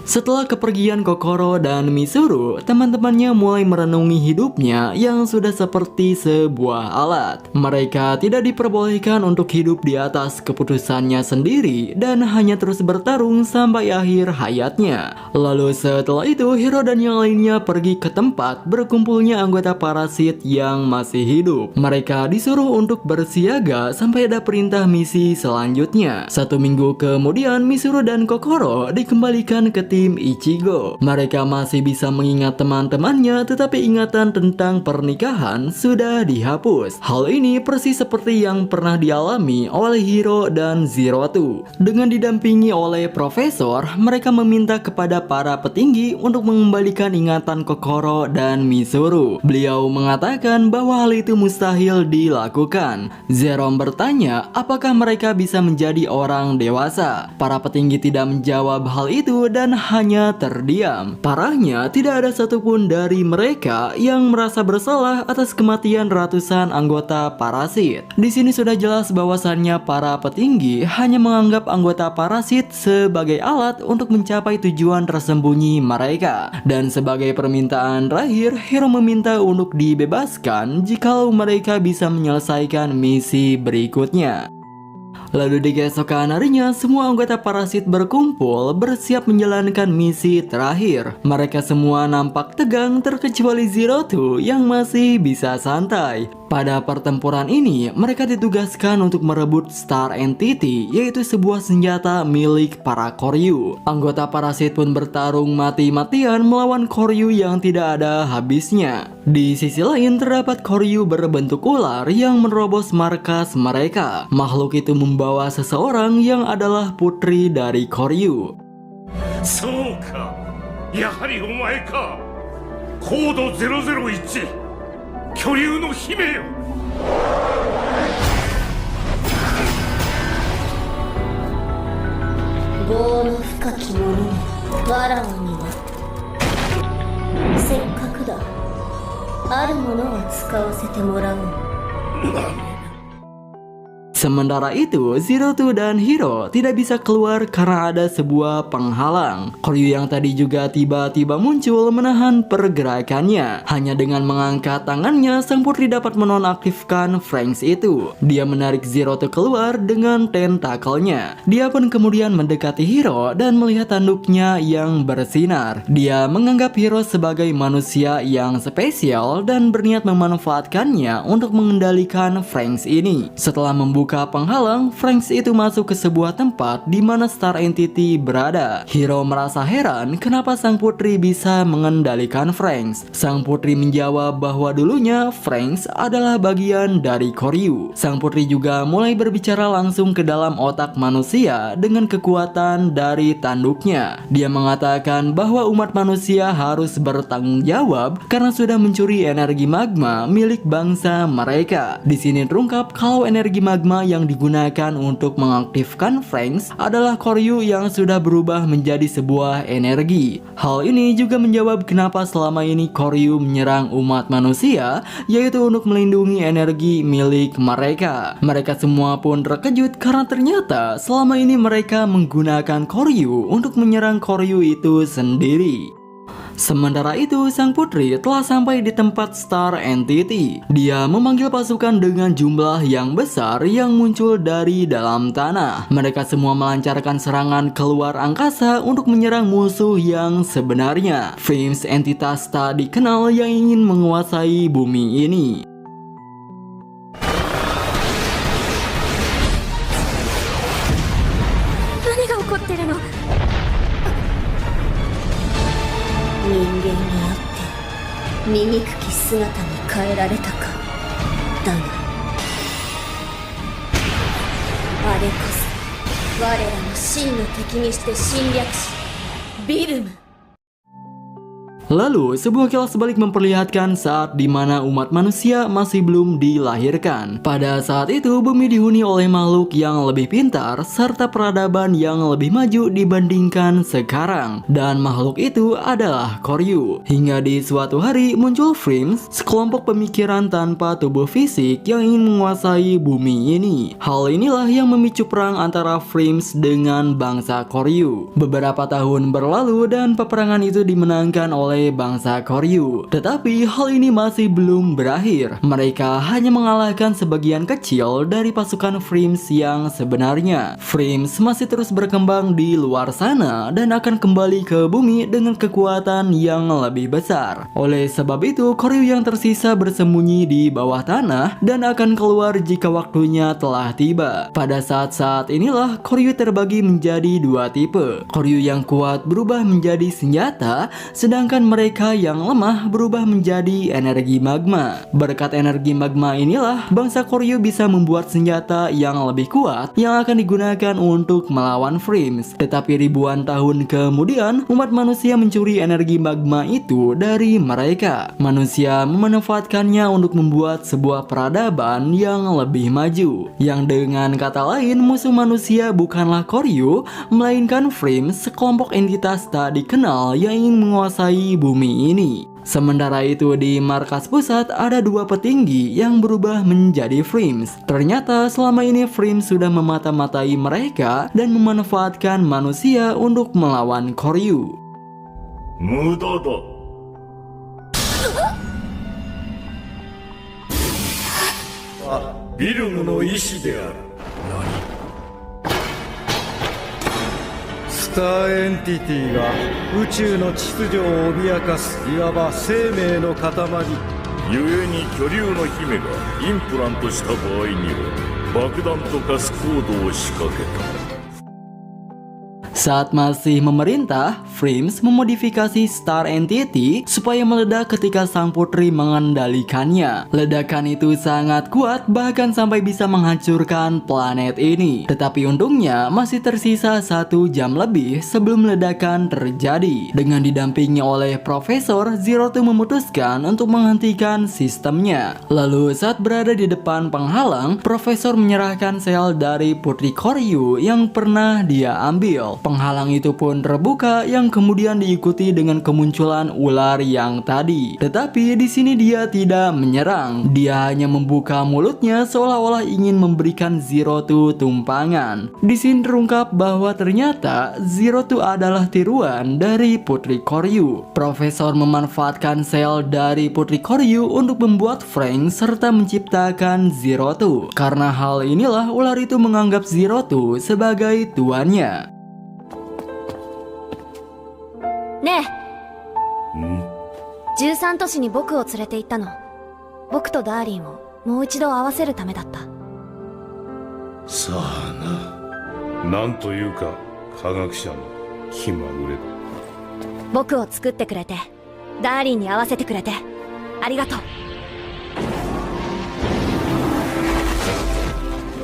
Setelah kepergian Kokoro dan Mitsuru, teman-temannya mulai merenungi hidupnya yang sudah seperti sebuah alat. Mereka tidak diperbolehkan untuk hidup di atas keputusannya sendiri dan hanya terus bertarung sampai akhir hayatnya. Lalu setelah itu, Hiro dan yang lainnya pergi ke tempat berkumpulnya anggota parasit yang masih hidup. Mereka disuruh untuk bersiaga sampai ada perintah misi selanjutnya. 1 minggu kemudian, Mitsuru dan Kokoro dikembalikan ke tim Ichigo. Mereka masih bisa mengingat teman-temannya, tetapi ingatan tentang pernikahan sudah dihapus. Hal ini persis seperti yang pernah dialami oleh Hiro dan Zerotu. Dengan didampingi oleh profesor, mereka meminta kepada para petinggi untuk mengembalikan ingatan Kokoro dan Mitsuru. Beliau mengatakan bahwa hal itu mustahil dilakukan. Zerom bertanya apakah mereka bisa menjadi orang dewasa. Para petinggi tidak menjawab hal itu dan hanya terdiam. Parahnya, tidak ada satupun dari mereka yang merasa bersalah atas kematian ratusan anggota parasit. Di sini sudah jelas bahwasannya para petinggi hanya menganggap anggota parasit sebagai alat untuk mencapai tujuan tersembunyi mereka. Dan sebagai permintaan terakhir, Hiro meminta untuk dibebaskan jikalau mereka bisa menyelesaikan misi berikutnya. Lalu di keesokan harinya, semua anggota parasit berkumpul bersiap menjalankan misi terakhir. Mereka semua nampak tegang terkecuali Zerotu yang masih bisa santai. Pada pertempuran ini, mereka ditugaskan untuk merebut Star Entity, yaitu sebuah senjata milik para Koryu. Anggota parasit pun bertarung mati-matian melawan Koryu yang tidak ada habisnya. Di sisi lain, terdapat Koryu berbentuk ular yang menerobos markas mereka. Makhluk itu membawa seseorang yang adalah putri dari Koryu. そうか、やはりお前か。コード001、巨竜の姫よ。業の深き者にわらわにはせっかくだ、あるものを使わせてもらおう。 Sementara itu, Zero2 dan Hiro tidak bisa keluar karena ada sebuah penghalang. Koryu yang tadi juga tiba-tiba muncul menahan pergerakannya. Hanya dengan mengangkat tangannya, sang putri dapat menonaktifkan Franks itu. Dia menarik Zero2 keluar dengan tentakelnya. Dia pun kemudian mendekati Hiro dan melihat tanduknya yang bersinar. Dia menganggap Hiro sebagai manusia yang spesial dan berniat memanfaatkannya untuk mengendalikan Franks ini. Setelah membuka penghalang, Franks itu masuk ke sebuah tempat di mana Star Entity berada. Hiro merasa heran kenapa sang putri bisa mengendalikan Franks. Sang putri menjawab bahwa dulunya Franks adalah bagian dari Koryu. Sang putri juga mulai berbicara langsung ke dalam otak manusia dengan kekuatan dari tanduknya. Dia mengatakan bahwa umat manusia harus bertanggung jawab karena sudah mencuri energi magma milik bangsa mereka. Di sini terungkap kalau energi magma yang digunakan untuk mengaktifkan Franks adalah Koryu yang sudah berubah menjadi sebuah energi. Hal ini juga menjawab kenapa selama ini Koryu menyerang umat manusia, yaitu untuk melindungi energi milik mereka. Mereka semua pun terkejut karena ternyata selama ini mereka menggunakan Koryu untuk menyerang Koryu itu sendiri. Sementara itu, sang putri telah sampai di tempat Star Entity. Dia memanggil pasukan dengan jumlah yang besar yang muncul dari dalam tanah. Mereka semua melancarkan serangan keluar angkasa untuk menyerang musuh yang sebenarnya. Frames entitas tak dikenal yang ingin menguasai bumi ini. Apa yang terjadi? 人間にあって醜き姿に変えられたか。だがあれこそ我らの真の敵にして侵略しビルム。 Lalu, sebuah kilas balik memperlihatkan saat dimana umat manusia masih belum dilahirkan. Pada saat itu, bumi dihuni oleh makhluk yang lebih pintar serta peradaban yang lebih maju dibandingkan sekarang. Dan makhluk itu adalah Koryu. Hingga di suatu hari muncul Frames, sekelompok pemikiran tanpa tubuh fisik yang ingin menguasai bumi ini. Hal inilah yang memicu perang antara Frames dengan bangsa Koryu. Beberapa tahun berlalu dan peperangan itu dimenangkan oleh bangsa Koryu. Tetapi hal ini masih belum berakhir. Mereka hanya mengalahkan sebagian kecil dari pasukan Frames yang sebenarnya. Frames masih terus berkembang di luar sana dan akan kembali ke bumi dengan kekuatan yang lebih besar. Oleh sebab itu, Koryu yang tersisa bersembunyi di bawah tanah dan akan keluar jika waktunya telah tiba. Pada saat-saat inilah Koryu terbagi menjadi dua tipe. Koryu yang kuat berubah menjadi senjata, sedangkan mereka yang lemah berubah menjadi energi magma. Berkat energi magma inilah bangsa Koryu bisa membuat senjata yang lebih kuat yang akan digunakan untuk melawan Frames. Tetapi ribuan tahun kemudian umat manusia mencuri energi magma itu dari mereka. Manusia memanfaatkannya untuk membuat sebuah peradaban yang lebih maju. Yang dengan kata lain, musuh manusia bukanlah Koryu, melainkan Frames, sekelompok entitas tak dikenal yang ingin menguasai bumi ini. Sementara itu di markas pusat ada dua petinggi yang berubah menjadi Frames. Ternyata selama ini Frames sudah memata-matai mereka dan memanfaatkan manusia untuk melawan Koryu. 無駄だ。ビルムの意志である。スターエンティティが宇宙の秩序を脅かすいわば生命の塊故に巨竜の姫がインプラントした場合には爆弾とガスコードを仕掛けた。 Saat masih memerintah, Frames memodifikasi Star Entity supaya meledak ketika sang putri mengendalikannya. Ledakan itu sangat kuat, bahkan sampai bisa menghancurkan planet ini. Tetapi untungnya masih tersisa 1 jam lebih sebelum ledakan terjadi. Dengan didampingi oleh Profesor, Zero2 memutuskan untuk menghentikan sistemnya. Lalu saat berada di depan penghalang, Profesor menyerahkan sel dari Putri Koryu yang pernah dia ambil. Penghalang itu pun terbuka yang kemudian diikuti dengan kemunculan ular yang tadi. Tetapi di sini dia tidak menyerang. Dia hanya membuka mulutnya seolah-olah ingin memberikan Zero2 tumpangan. Di sini terungkap bahwa ternyata Zero2 adalah tiruan dari Putri Koryu. Profesor memanfaatkan sel dari Putri Koryu untuk membuat Frank serta menciptakan Zero2. Karena hal inilah ular itu menganggap Zero2 sebagai tuannya. ねえ、13都市に僕を連れて行ったの。僕とダーリンをもう一度会わせるためだった。さあな、なんというか科学者の気まぐれだ。僕を作ってくれて、ダーリンに会わせてくれてありがとう。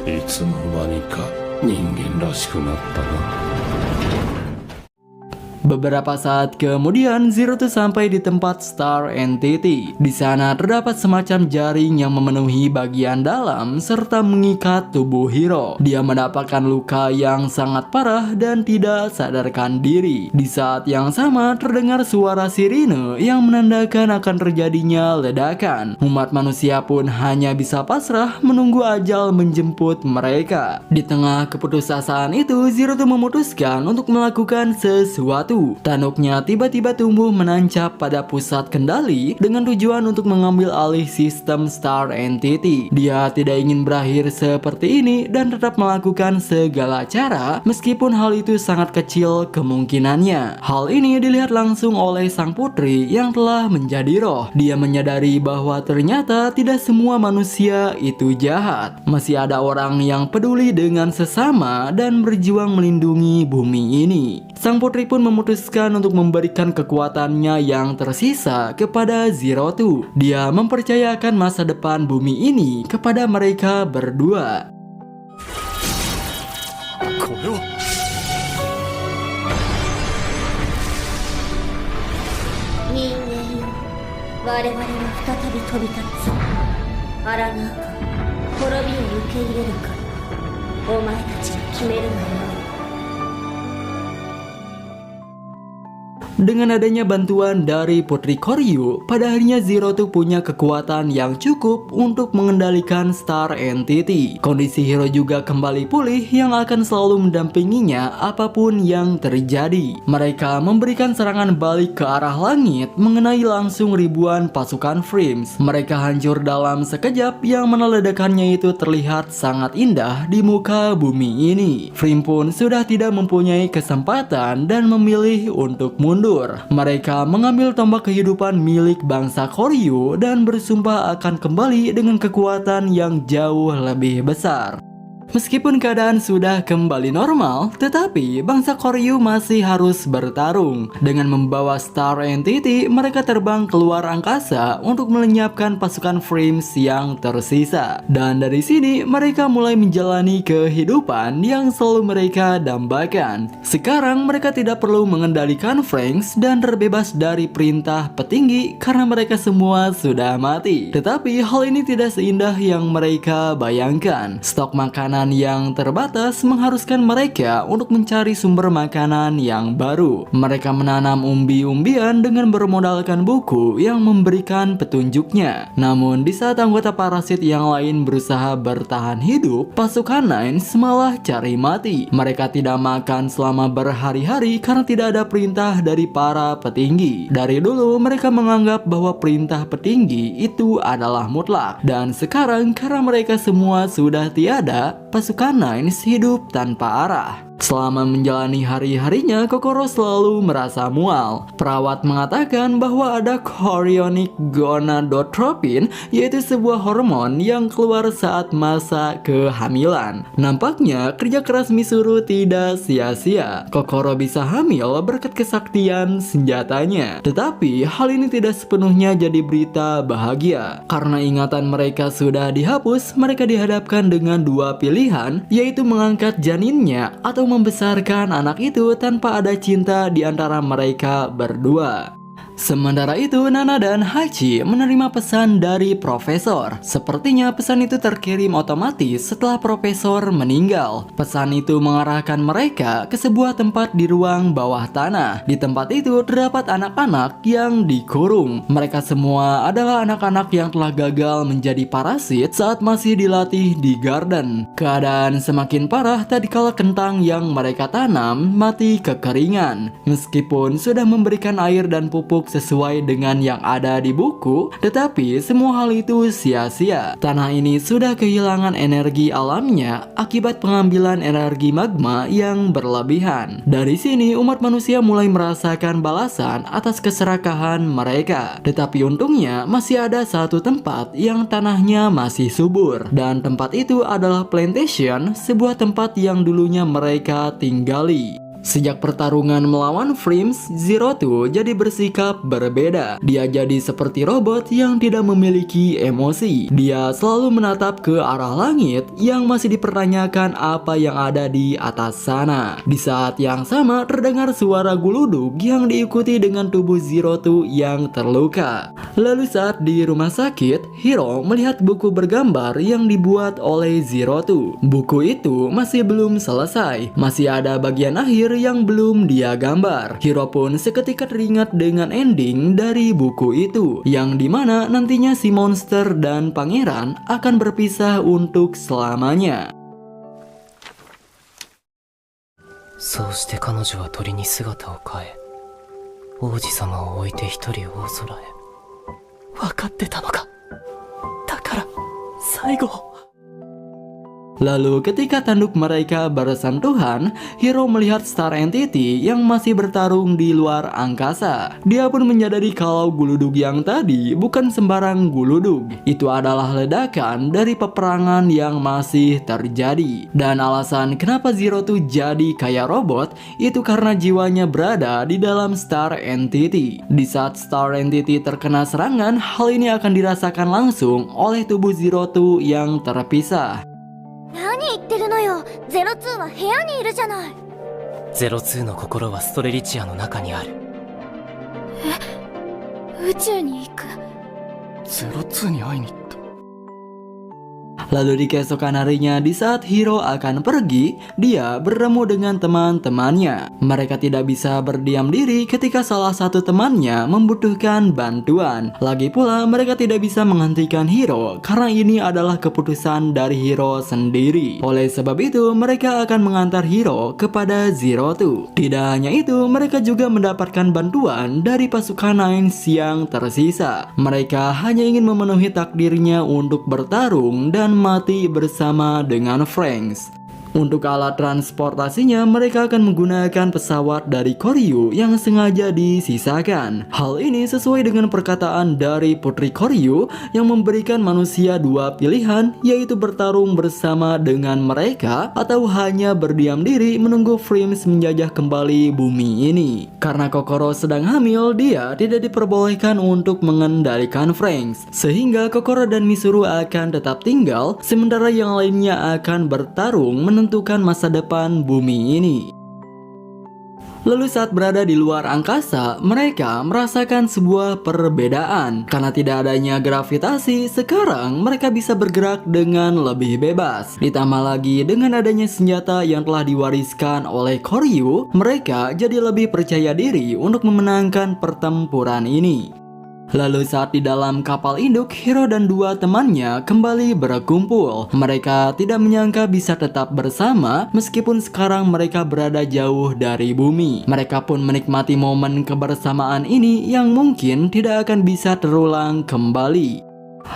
いつの間にか人間らしくなったな。 Beberapa saat kemudian, Zero2 sampai di tempat Star Entity. Di sana terdapat semacam jaring yang memenuhi bagian dalam serta mengikat tubuh Hiro. Dia mendapatkan luka yang sangat parah dan tidak sadarkan diri. Di saat yang sama terdengar suara sirine yang menandakan akan terjadinya ledakan. Umat manusia pun hanya bisa pasrah menunggu ajal menjemput mereka. Di tengah keputusasaan itu, Zero2 memutuskan untuk melakukan sesuatu. Tanduknya tiba-tiba tumbuh menancap pada pusat kendali dengan tujuan untuk mengambil alih sistem Star Entity. Dia tidak ingin berakhir seperti ini dan tetap melakukan segala cara meskipun hal itu sangat kecil kemungkinannya. Hal ini dilihat langsung oleh sang putri yang telah menjadi roh. Dia menyadari bahwa ternyata tidak semua manusia itu jahat. Masih ada orang yang peduli dengan sesama dan berjuang melindungi bumi ini. Sang putri pun memutuskan untuk memberikan kekuatannya yang tersisa kepada Zero2. Dia mempercayakan masa depan bumi ini kepada mereka berdua. 人間よ、我々は再び飛び立つ。抗うか滅びを受け入れるか、お前たちが決めるがよい。 Dengan adanya bantuan dari Putri Koryu, pada akhirnya Zero2 punya kekuatan yang cukup untuk mengendalikan Star Entity. Kondisi Hiro juga kembali pulih yang akan selalu mendampinginya apapun yang terjadi. Mereka memberikan serangan balik ke arah langit mengenai langsung ribuan pasukan Frames. Mereka hancur dalam sekejap yang mana ledakannya itu terlihat sangat indah di muka bumi ini. Frame pun sudah tidak mempunyai kesempatan dan memilih untuk mundur. Mereka mengambil tombak kehidupan milik bangsa Koryu dan bersumpah akan kembali dengan kekuatan yang jauh lebih besar. Meskipun keadaan sudah kembali normal, tetapi bangsa Koryu masih harus bertarung. Dengan membawa Star Entity, mereka terbang keluar angkasa untuk melenyapkan pasukan Frames yang tersisa. Dan dari sini, mereka mulai menjalani kehidupan yang selalu mereka dambakan. Sekarang, mereka tidak perlu mengendalikan Franks dan terbebas dari perintah petinggi karena mereka semua sudah mati. Tetapi, hal ini tidak seindah yang mereka bayangkan. Stok makanan yang terbatas mengharuskan mereka untuk mencari sumber makanan yang baru. Mereka menanam umbi-umbian dengan bermodalkan buku yang memberikan petunjuknya. Namun di saat anggota parasit yang lain berusaha bertahan hidup, pasukan Nines malah cari mati. Mereka tidak makan selama berhari-hari karena tidak ada perintah dari para petinggi. Dari dulu mereka menganggap bahwa perintah petinggi itu adalah mutlak. Dan sekarang karena mereka semua sudah tiada, pasukan Nines hidup tanpa arah. Selama menjalani hari-harinya, Kokoro selalu merasa mual. Perawat mengatakan bahwa ada chorionic gonadotropin, yaitu sebuah hormon yang keluar saat masa kehamilan. Nampaknya kerja keras Mitsuru tidak sia-sia. Kokoro bisa hamil berkat kesaktian senjatanya. Tetapi hal ini tidak sepenuhnya jadi berita bahagia. Karena ingatan mereka sudah dihapus, mereka dihadapkan dengan dua pilihan, yaitu mengangkat janinnya atau membesarkan anak itu tanpa ada cinta di antara mereka berdua. Sementara itu, Nana dan Hachi menerima pesan dari profesor. Sepertinya pesan itu terkirim otomatis setelah profesor meninggal. Pesan itu mengarahkan mereka ke sebuah tempat di ruang bawah tanah. Di tempat itu terdapat anak-anak yang dikurung. Mereka semua adalah anak-anak yang telah gagal menjadi parasit saat masih dilatih di garden. Keadaan semakin parah tatkala kentang yang mereka tanam mati kekeringan. Meskipun sudah memberikan air dan pupuk sesuai dengan yang ada di buku, tetapi semua hal itu sia-sia. Tanah ini sudah kehilangan energi alamnya akibat pengambilan energi magma yang berlebihan. Dari sini umat manusia mulai merasakan balasan atas keserakahan mereka. Tetapi untungnya masih ada satu tempat yang tanahnya masih subur, dan tempat itu adalah plantation, sebuah tempat yang dulunya mereka tinggali. Sejak pertarungan melawan Frames, Zero-Two jadi bersikap berbeda. Dia jadi seperti robot yang tidak memiliki emosi. Dia selalu menatap ke arah langit yang masih dipertanyakan apa yang ada di atas sana. Di saat yang sama terdengar suara guludug yang diikuti dengan tubuh Zero-Two yang terluka. Lalu saat di rumah sakit, Hiro melihat buku bergambar yang dibuat oleh Zero-Two. Buku itu masih belum selesai. Masih ada bagian akhir yang belum dia gambar. Hiro pun seketika teringat dengan ending dari buku itu, yang dimana nantinya si monster dan pangeran akan berpisah untuk selamanya. そうして彼女は鳥に姿を変え、王子様を置いて一人大空へ。分かってたのか。だから最後。 Lalu ketika tanduk mereka bersentuhan, Hiro melihat Star Entity yang masih bertarung di luar angkasa. Dia pun menyadari kalau guludug yang tadi bukan sembarang guludug. Itu adalah ledakan dari peperangan yang masih terjadi. Dan alasan kenapa Zero-Two jadi kayak robot itu karena jiwanya berada di dalam Star Entity. Di saat Star Entity terkena serangan, hal ini akan dirasakan langsung oleh tubuh Zero-Two yang terpisah. 何言ってるのよ。02は部屋にいるじゃない。02の心はストレリチアの中にある。宇宙に行く。02に会いに行った。 Lalu di keesokan harinya, di saat Hiro akan pergi, dia bertemu dengan teman-temannya. Mereka tidak bisa berdiam diri ketika salah satu temannya membutuhkan bantuan. Lagi pula mereka tidak bisa menghentikan Hiro karena ini adalah keputusan dari Hiro sendiri. Oleh sebab itu mereka akan mengantar Hiro kepada Zero-Two. Tidak hanya itu, mereka juga mendapatkan bantuan dari pasukan Nines yang tersisa. Mereka hanya ingin memenuhi takdirnya untuk bertarung dan mati bersama dengan Franks. Untuk alat transportasinya, mereka akan menggunakan pesawat dari Koryu yang sengaja disisakan. Hal ini sesuai dengan perkataan dari Putri Koryu yang memberikan manusia dua pilihan, yaitu bertarung bersama dengan mereka atau hanya berdiam diri menunggu Frames menjajah kembali bumi ini. Karena Kokoro sedang hamil, dia tidak diperbolehkan untuk mengendalikan Franks, sehingga Kokoro dan Mitsuru akan tetap tinggal, sementara yang lainnya akan bertarung menentukan masa depan bumi ini. Lalu saat berada di luar angkasa, mereka merasakan sebuah perbedaan. Karena tidak adanya gravitasi, sekarang mereka bisa bergerak dengan lebih bebas. Ditambah lagi dengan adanya senjata yang telah diwariskan oleh Koryu, mereka jadi lebih percaya diri untuk memenangkan pertempuran ini. Lalu saat di dalam kapal induk, Hiro dan dua temannya kembali berkumpul. Mereka tidak menyangka bisa tetap bersama meskipun sekarang mereka berada jauh dari bumi. Mereka pun menikmati momen kebersamaan ini yang mungkin tidak akan bisa terulang kembali.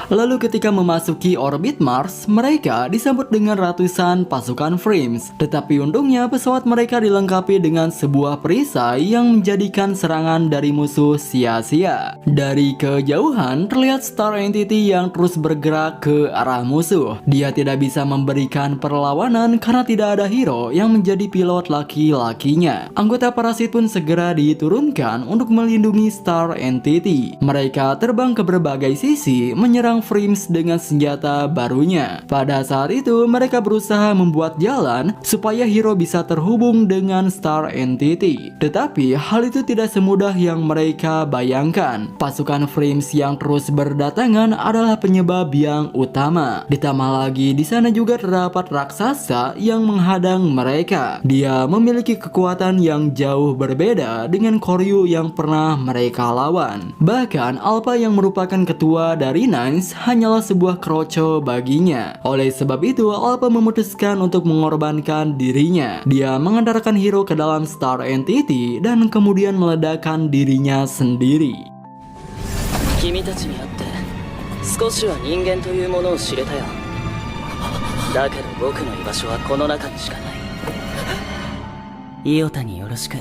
Lalu ketika memasuki orbit Mars, mereka disambut dengan ratusan pasukan Frames. Tetapi untungnya pesawat mereka dilengkapi dengan sebuah perisai yang menjadikan serangan dari musuh sia-sia. Dari kejauhan terlihat Star Entity yang terus bergerak ke arah musuh. Dia tidak bisa memberikan perlawanan karena tidak ada hero yang menjadi pilot laki-lakinya. Anggota parasit pun segera diturunkan untuk melindungi Star Entity. Mereka terbang ke berbagai sisi menyerang Frames dengan senjata barunya. Pada saat itu mereka berusaha membuat jalan supaya hero bisa terhubung dengan Star Entity. Tetapi hal itu tidak semudah yang mereka bayangkan. Pasukan Frames yang terus berdatangan adalah penyebab yang utama. Ditambah lagi di sana juga terdapat raksasa yang menghadang mereka. Dia memiliki kekuatan yang jauh berbeda dengan Koryu yang pernah mereka lawan. Bahkan Alpha yang merupakan ketua dari Nines hanyalah sebuah kroco baginya. Oleh sebab itu Alpha memutuskan untuk mengorbankan dirinya. Dia mengantarkan hero ke dalam Star Entity dan kemudian meledakkan dirinya sendiri. 君たちに会って少しは人間というものを知れたよ。だけど僕の居場所はこの中にしかない。イオタによろしく。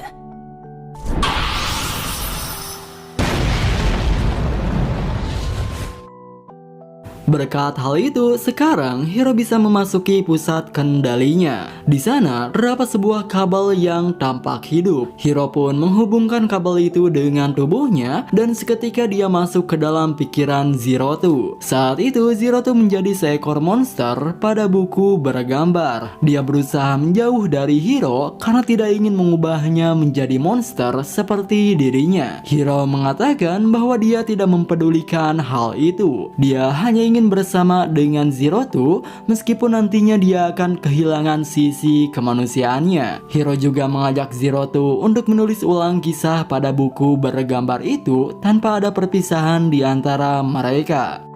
Berkat hal itu, sekarang hero bisa memasuki pusat kendalinya. Di sana terdapat sebuah kabel yang tampak hidup. Hero pun menghubungkan kabel itu dengan tubuhnya dan seketika dia masuk ke dalam pikiran Zerotu. Saat itu Zerotu menjadi seekor monster pada buku bergambar. Dia berusaha menjauh dari hero karena tidak ingin mengubahnya menjadi monster seperti dirinya. Hero mengatakan bahwa dia tidak mempedulikan hal itu. Dia hanya ingin bersama dengan Zerotu meskipun nantinya dia akan kehilangan sisi kemanusiaannya. Hero juga mengajak Zerotu untuk menulis ulang kisah pada buku bergambar itu tanpa ada perpisahan di antara mereka.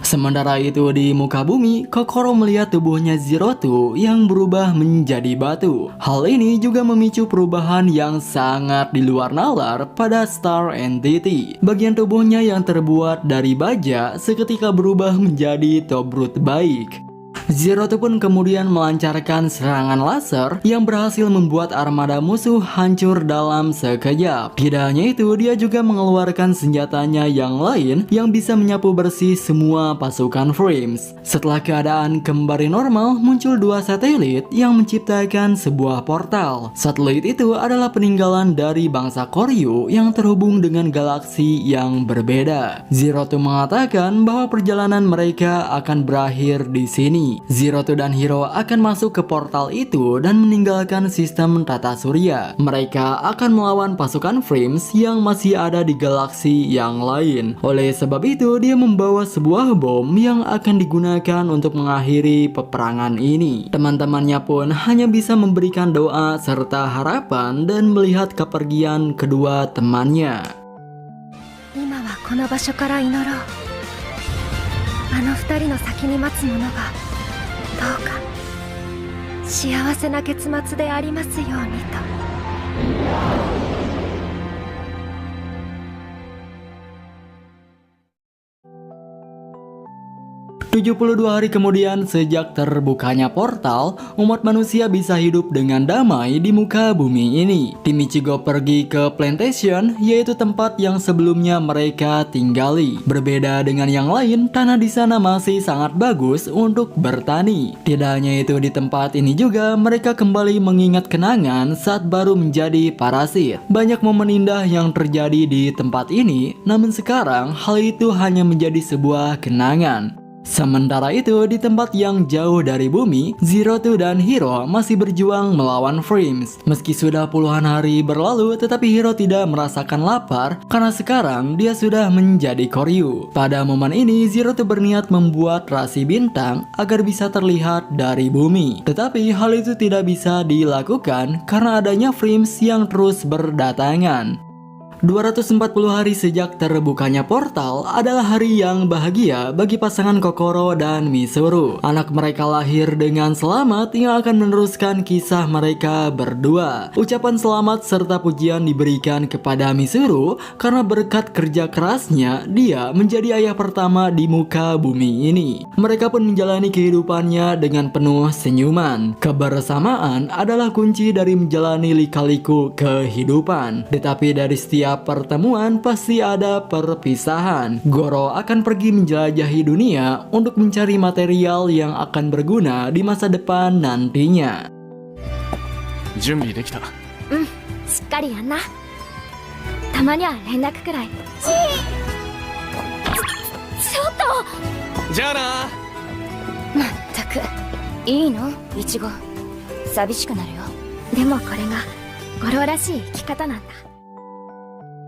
Sementara itu di muka bumi, Kokoro melihat tubuhnya Zerotu yang berubah menjadi batu. Hal ini juga memicu perubahan yang sangat di luar nalar pada Star Entity. Bagian tubuhnya yang terbuat dari baja seketika berubah menjadi Tobrut baik. Zerotu pun kemudian melancarkan serangan laser yang berhasil membuat armada musuh hancur dalam sekejap. Tidak hanya itu, dia juga mengeluarkan senjatanya yang lain yang bisa menyapu bersih semua pasukan Frames. Setelah keadaan kembali normal, muncul dua satelit yang menciptakan sebuah portal. Satelit itu adalah peninggalan dari bangsa Koryu yang terhubung dengan galaksi yang berbeda. Zerotu mengatakan bahwa perjalanan mereka akan berakhir di sini. Zerotu dan Hiro akan masuk ke portal itu dan meninggalkan sistem tata surya. Mereka akan melawan pasukan Frames yang masih ada di galaksi yang lain. Oleh sebab itu, dia membawa sebuah bom yang akan digunakan untuk mengakhiri peperangan ini. Teman-temannya pun hanya bisa memberikan doa serta harapan dan melihat kepergian kedua temannya. 今はこの場所から祈ろう。あの二人の先に待つものがどうか幸せな結末でありますようにと。...72 hari kemudian sejak terbukanya portal, umat manusia bisa hidup dengan damai di muka bumi ini. Tim Ichigo pergi ke plantation, yaitu tempat yang sebelumnya mereka tinggali. Berbeda dengan yang lain, tanah di sana masih sangat bagus untuk bertani. Tidak hanya itu, di tempat ini juga mereka kembali mengingat kenangan saat baru menjadi parasit. Banyak momen indah yang terjadi di tempat ini, namun sekarang hal itu hanya menjadi sebuah kenangan. Sementara itu, di tempat yang jauh dari bumi, Zerotu dan Hiro masih berjuang melawan Frames. Meski sudah puluhan hari berlalu, tetapi Hiro tidak merasakan lapar karena sekarang dia sudah menjadi Koryu. Pada momen ini, Zerotu berniat membuat rasi bintang agar bisa terlihat dari bumi. Tetapi hal itu tidak bisa dilakukan karena adanya Frames yang terus berdatangan. 240 hari sejak terbukanya portal adalah hari yang bahagia bagi pasangan Kokoro dan Mizuru. Anak mereka lahir dengan selamat yang akan meneruskan kisah mereka berdua. Ucapan selamat serta pujian diberikan kepada Mizuru karena berkat kerja kerasnya dia menjadi ayah pertama di muka bumi ini. Mereka pun menjalani kehidupannya dengan penuh senyuman. Kebersamaan adalah kunci dari menjalani lika-liku kehidupan. Tetapi dari setiap pertemuan pasti ada perpisahan. Goro akan pergi menjelajahi dunia untuk mencari material yang akan berguna di masa depan nantinya. 準備できた。しっかりやんな。たまには連絡くらい。ちょっとじゃあな。まったくいいのイチゴ、寂しくなるよ。でもこれがゴロらしい生き方なんだ。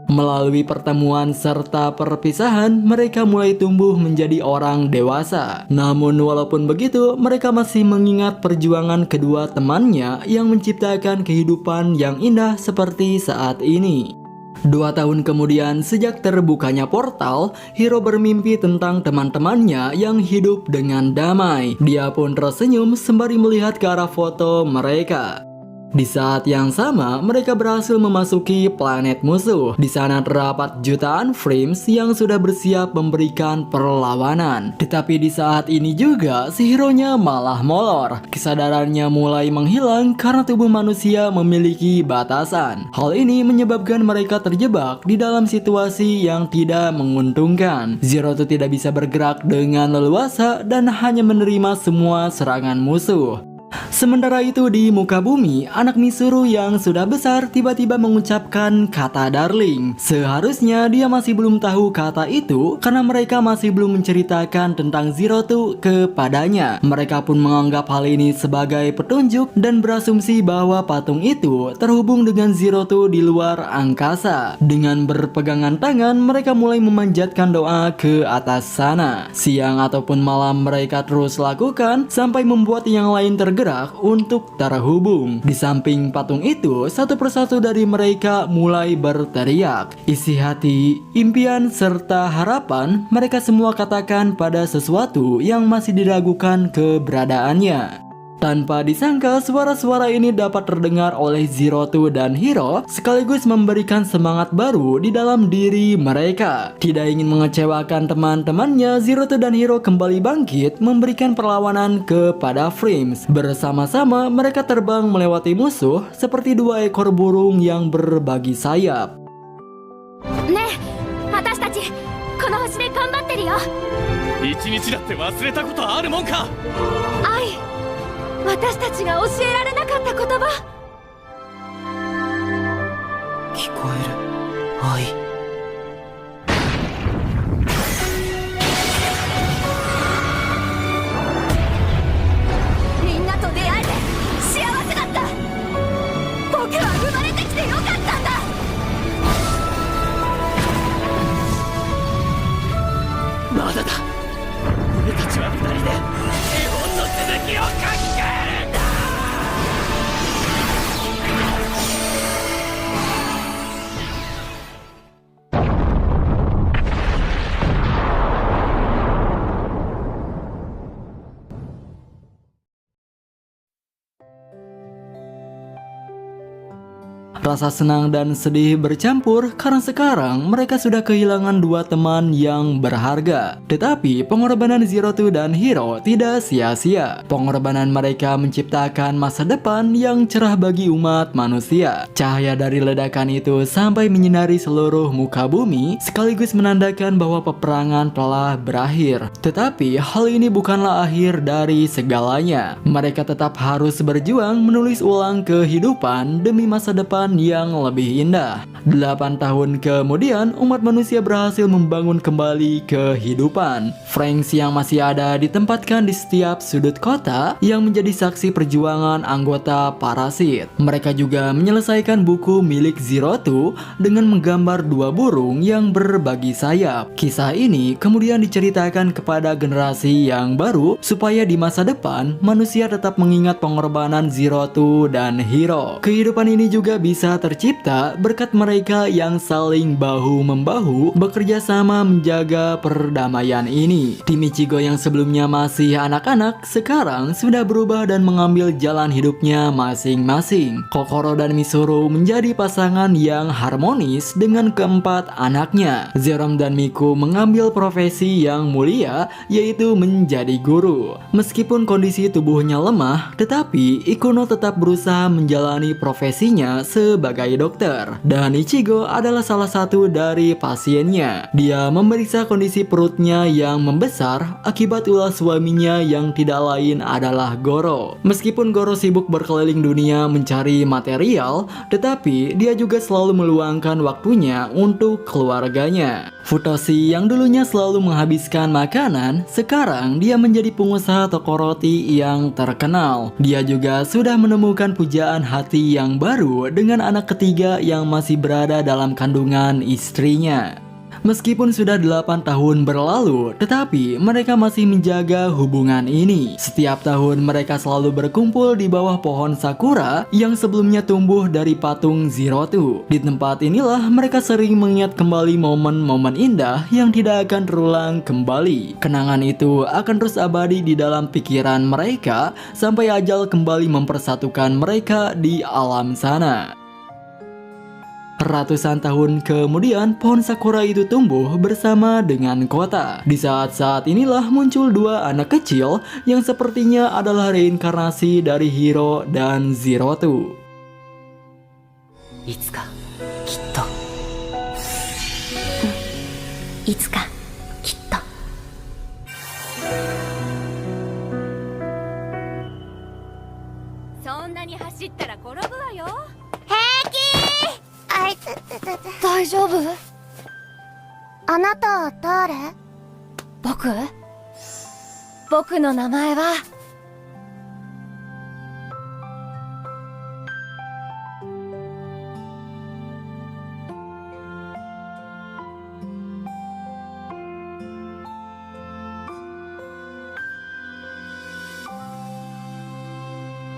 Melalui pertemuan serta perpisahan, mereka mulai tumbuh menjadi orang dewasa. Namun walaupun begitu, mereka masih mengingat perjuangan kedua temannya yang menciptakan kehidupan yang indah seperti saat ini. 2 tahun kemudian, sejak terbukanya portal, Hiro bermimpi tentang teman-temannya yang hidup dengan damai. Dia pun tersenyum sembari melihat ke arah foto mereka. Di saat yang sama, mereka berhasil memasuki planet musuh. Di sana terdapat jutaan frames yang sudah bersiap memberikan perlawanan. Tetapi di saat ini juga, si hero-nya malah molor. Kesadarannya mulai menghilang karena tubuh manusia memiliki batasan. Hal ini menyebabkan mereka terjebak di dalam situasi yang tidak menguntungkan. Zero tuh tidak bisa bergerak dengan leluasa dan hanya menerima semua serangan musuh. Sementara itu di muka bumi, anak Mizuru yang sudah besar tiba-tiba mengucapkan kata darling. Seharusnya dia masih belum tahu kata itu karena mereka masih belum menceritakan tentang Zerotu kepadanya. Mereka pun menganggap hal ini sebagai petunjuk dan berasumsi bahwa patung itu terhubung dengan Zerotu di luar angkasa. Dengan berpegangan tangan, mereka mulai memanjatkan doa ke atas sana. Siang ataupun malam mereka terus lakukan sampai membuat yang lain tergerak untuk terhubung. Di samping patung itu, satu persatu dari mereka mulai berteriak. Isi hati, impian, serta harapan mereka semua katakan pada sesuatu yang masih diragukan keberadaannya. Tanpa disangka, suara-suara ini dapat terdengar oleh Zerotu dan Hiro, sekaligus memberikan semangat baru di dalam diri mereka. Tidak ingin mengecewakan teman-temannya, Zerotu dan Hiro kembali bangkit memberikan perlawanan kepada Frames. Bersama-sama mereka terbang melewati musuh seperti 2 ekor burung yang berbagi sayap. ねえ、私たちこの星で頑張ってるよ。一日だって忘れたことあるもんか。愛、私たちが教えられなかった言葉。聞こえる愛。みんなと出会えて幸せだった。僕は生まれてきてよかったんだ。まだだ。俺たちは二人で絵本の続きを書き換えるんだ。Rasa senang dan sedih bercampur karena sekarang mereka sudah kehilangan 2 teman yang berharga. Tetapi pengorbanan Zerotu dan Hiro tidak sia-sia. Pengorbanan mereka menciptakan masa depan yang cerah bagi umat manusia. Cahaya dari ledakan itu sampai menyinari seluruh muka bumi, sekaligus menandakan bahwa peperangan telah berakhir. Tetapi hal ini bukanlah akhir dari segalanya. Mereka tetap harus berjuang menulis ulang kehidupan demi masa depan yang lebih indah. 8 tahun kemudian, umat manusia berhasil membangun kembali kehidupan. Franks yang masih ada ditempatkan di setiap sudut kota yang menjadi saksi perjuangan anggota parasit. Mereka juga menyelesaikan buku milik Zerotu dengan menggambar 2 burung yang berbagi sayap. Kisah ini kemudian diceritakan kepada generasi yang baru supaya di masa depan manusia tetap mengingat pengorbanan Zerotu dan Hiro. Kehidupan ini juga bisa bisa tercipta berkat mereka yang saling bahu-membahu bekerja sama menjaga perdamaian ini. Tim Ichigo yang sebelumnya masih anak-anak sekarang sudah berubah dan mengambil jalan hidupnya masing-masing. Kokoro dan Misuru menjadi pasangan yang harmonis dengan keempat anaknya. Zerom dan Miku mengambil profesi yang mulia, yaitu menjadi guru. Meskipun kondisi tubuhnya lemah, tetapi Ikuno tetap berusaha menjalani profesinya sebagai dokter. Dan Ichigo adalah salah satu dari pasiennya. Dia memeriksa kondisi perutnya yang membesar akibat ulah suaminya yang tidak lain adalah Goro. Meskipun Goro sibuk berkeliling dunia mencari material, tetapi dia juga selalu meluangkan waktunya untuk keluarganya. Futoshi yang dulunya selalu menghabiskan makanan, sekarang dia menjadi pengusaha toko roti yang terkenal. Dia juga sudah menemukan pujaan hati yang baru dengan anak ketiga yang masih berada dalam kandungan istrinya. Meskipun sudah 8 tahun berlalu, tetapi mereka masih menjaga hubungan ini. Setiap tahun mereka selalu berkumpul di bawah pohon sakura yang sebelumnya tumbuh dari patung Zerotu. Di tempat inilah mereka sering mengingat kembali momen-momen indah yang tidak akan terulang kembali. Kenangan itu akan terus abadi di dalam pikiran mereka sampai ajal kembali mempersatukan mereka di alam sana. Ratusan tahun kemudian, pohon sakura itu tumbuh bersama dengan kota. Di saat-saat inilah muncul dua anak kecil yang sepertinya adalah reinkarnasi dari Hiro dan Zerotu. いつかきっといつかきっと。そんなに走ったら転ぶわよ。大丈夫？あなた誰？僕の名前は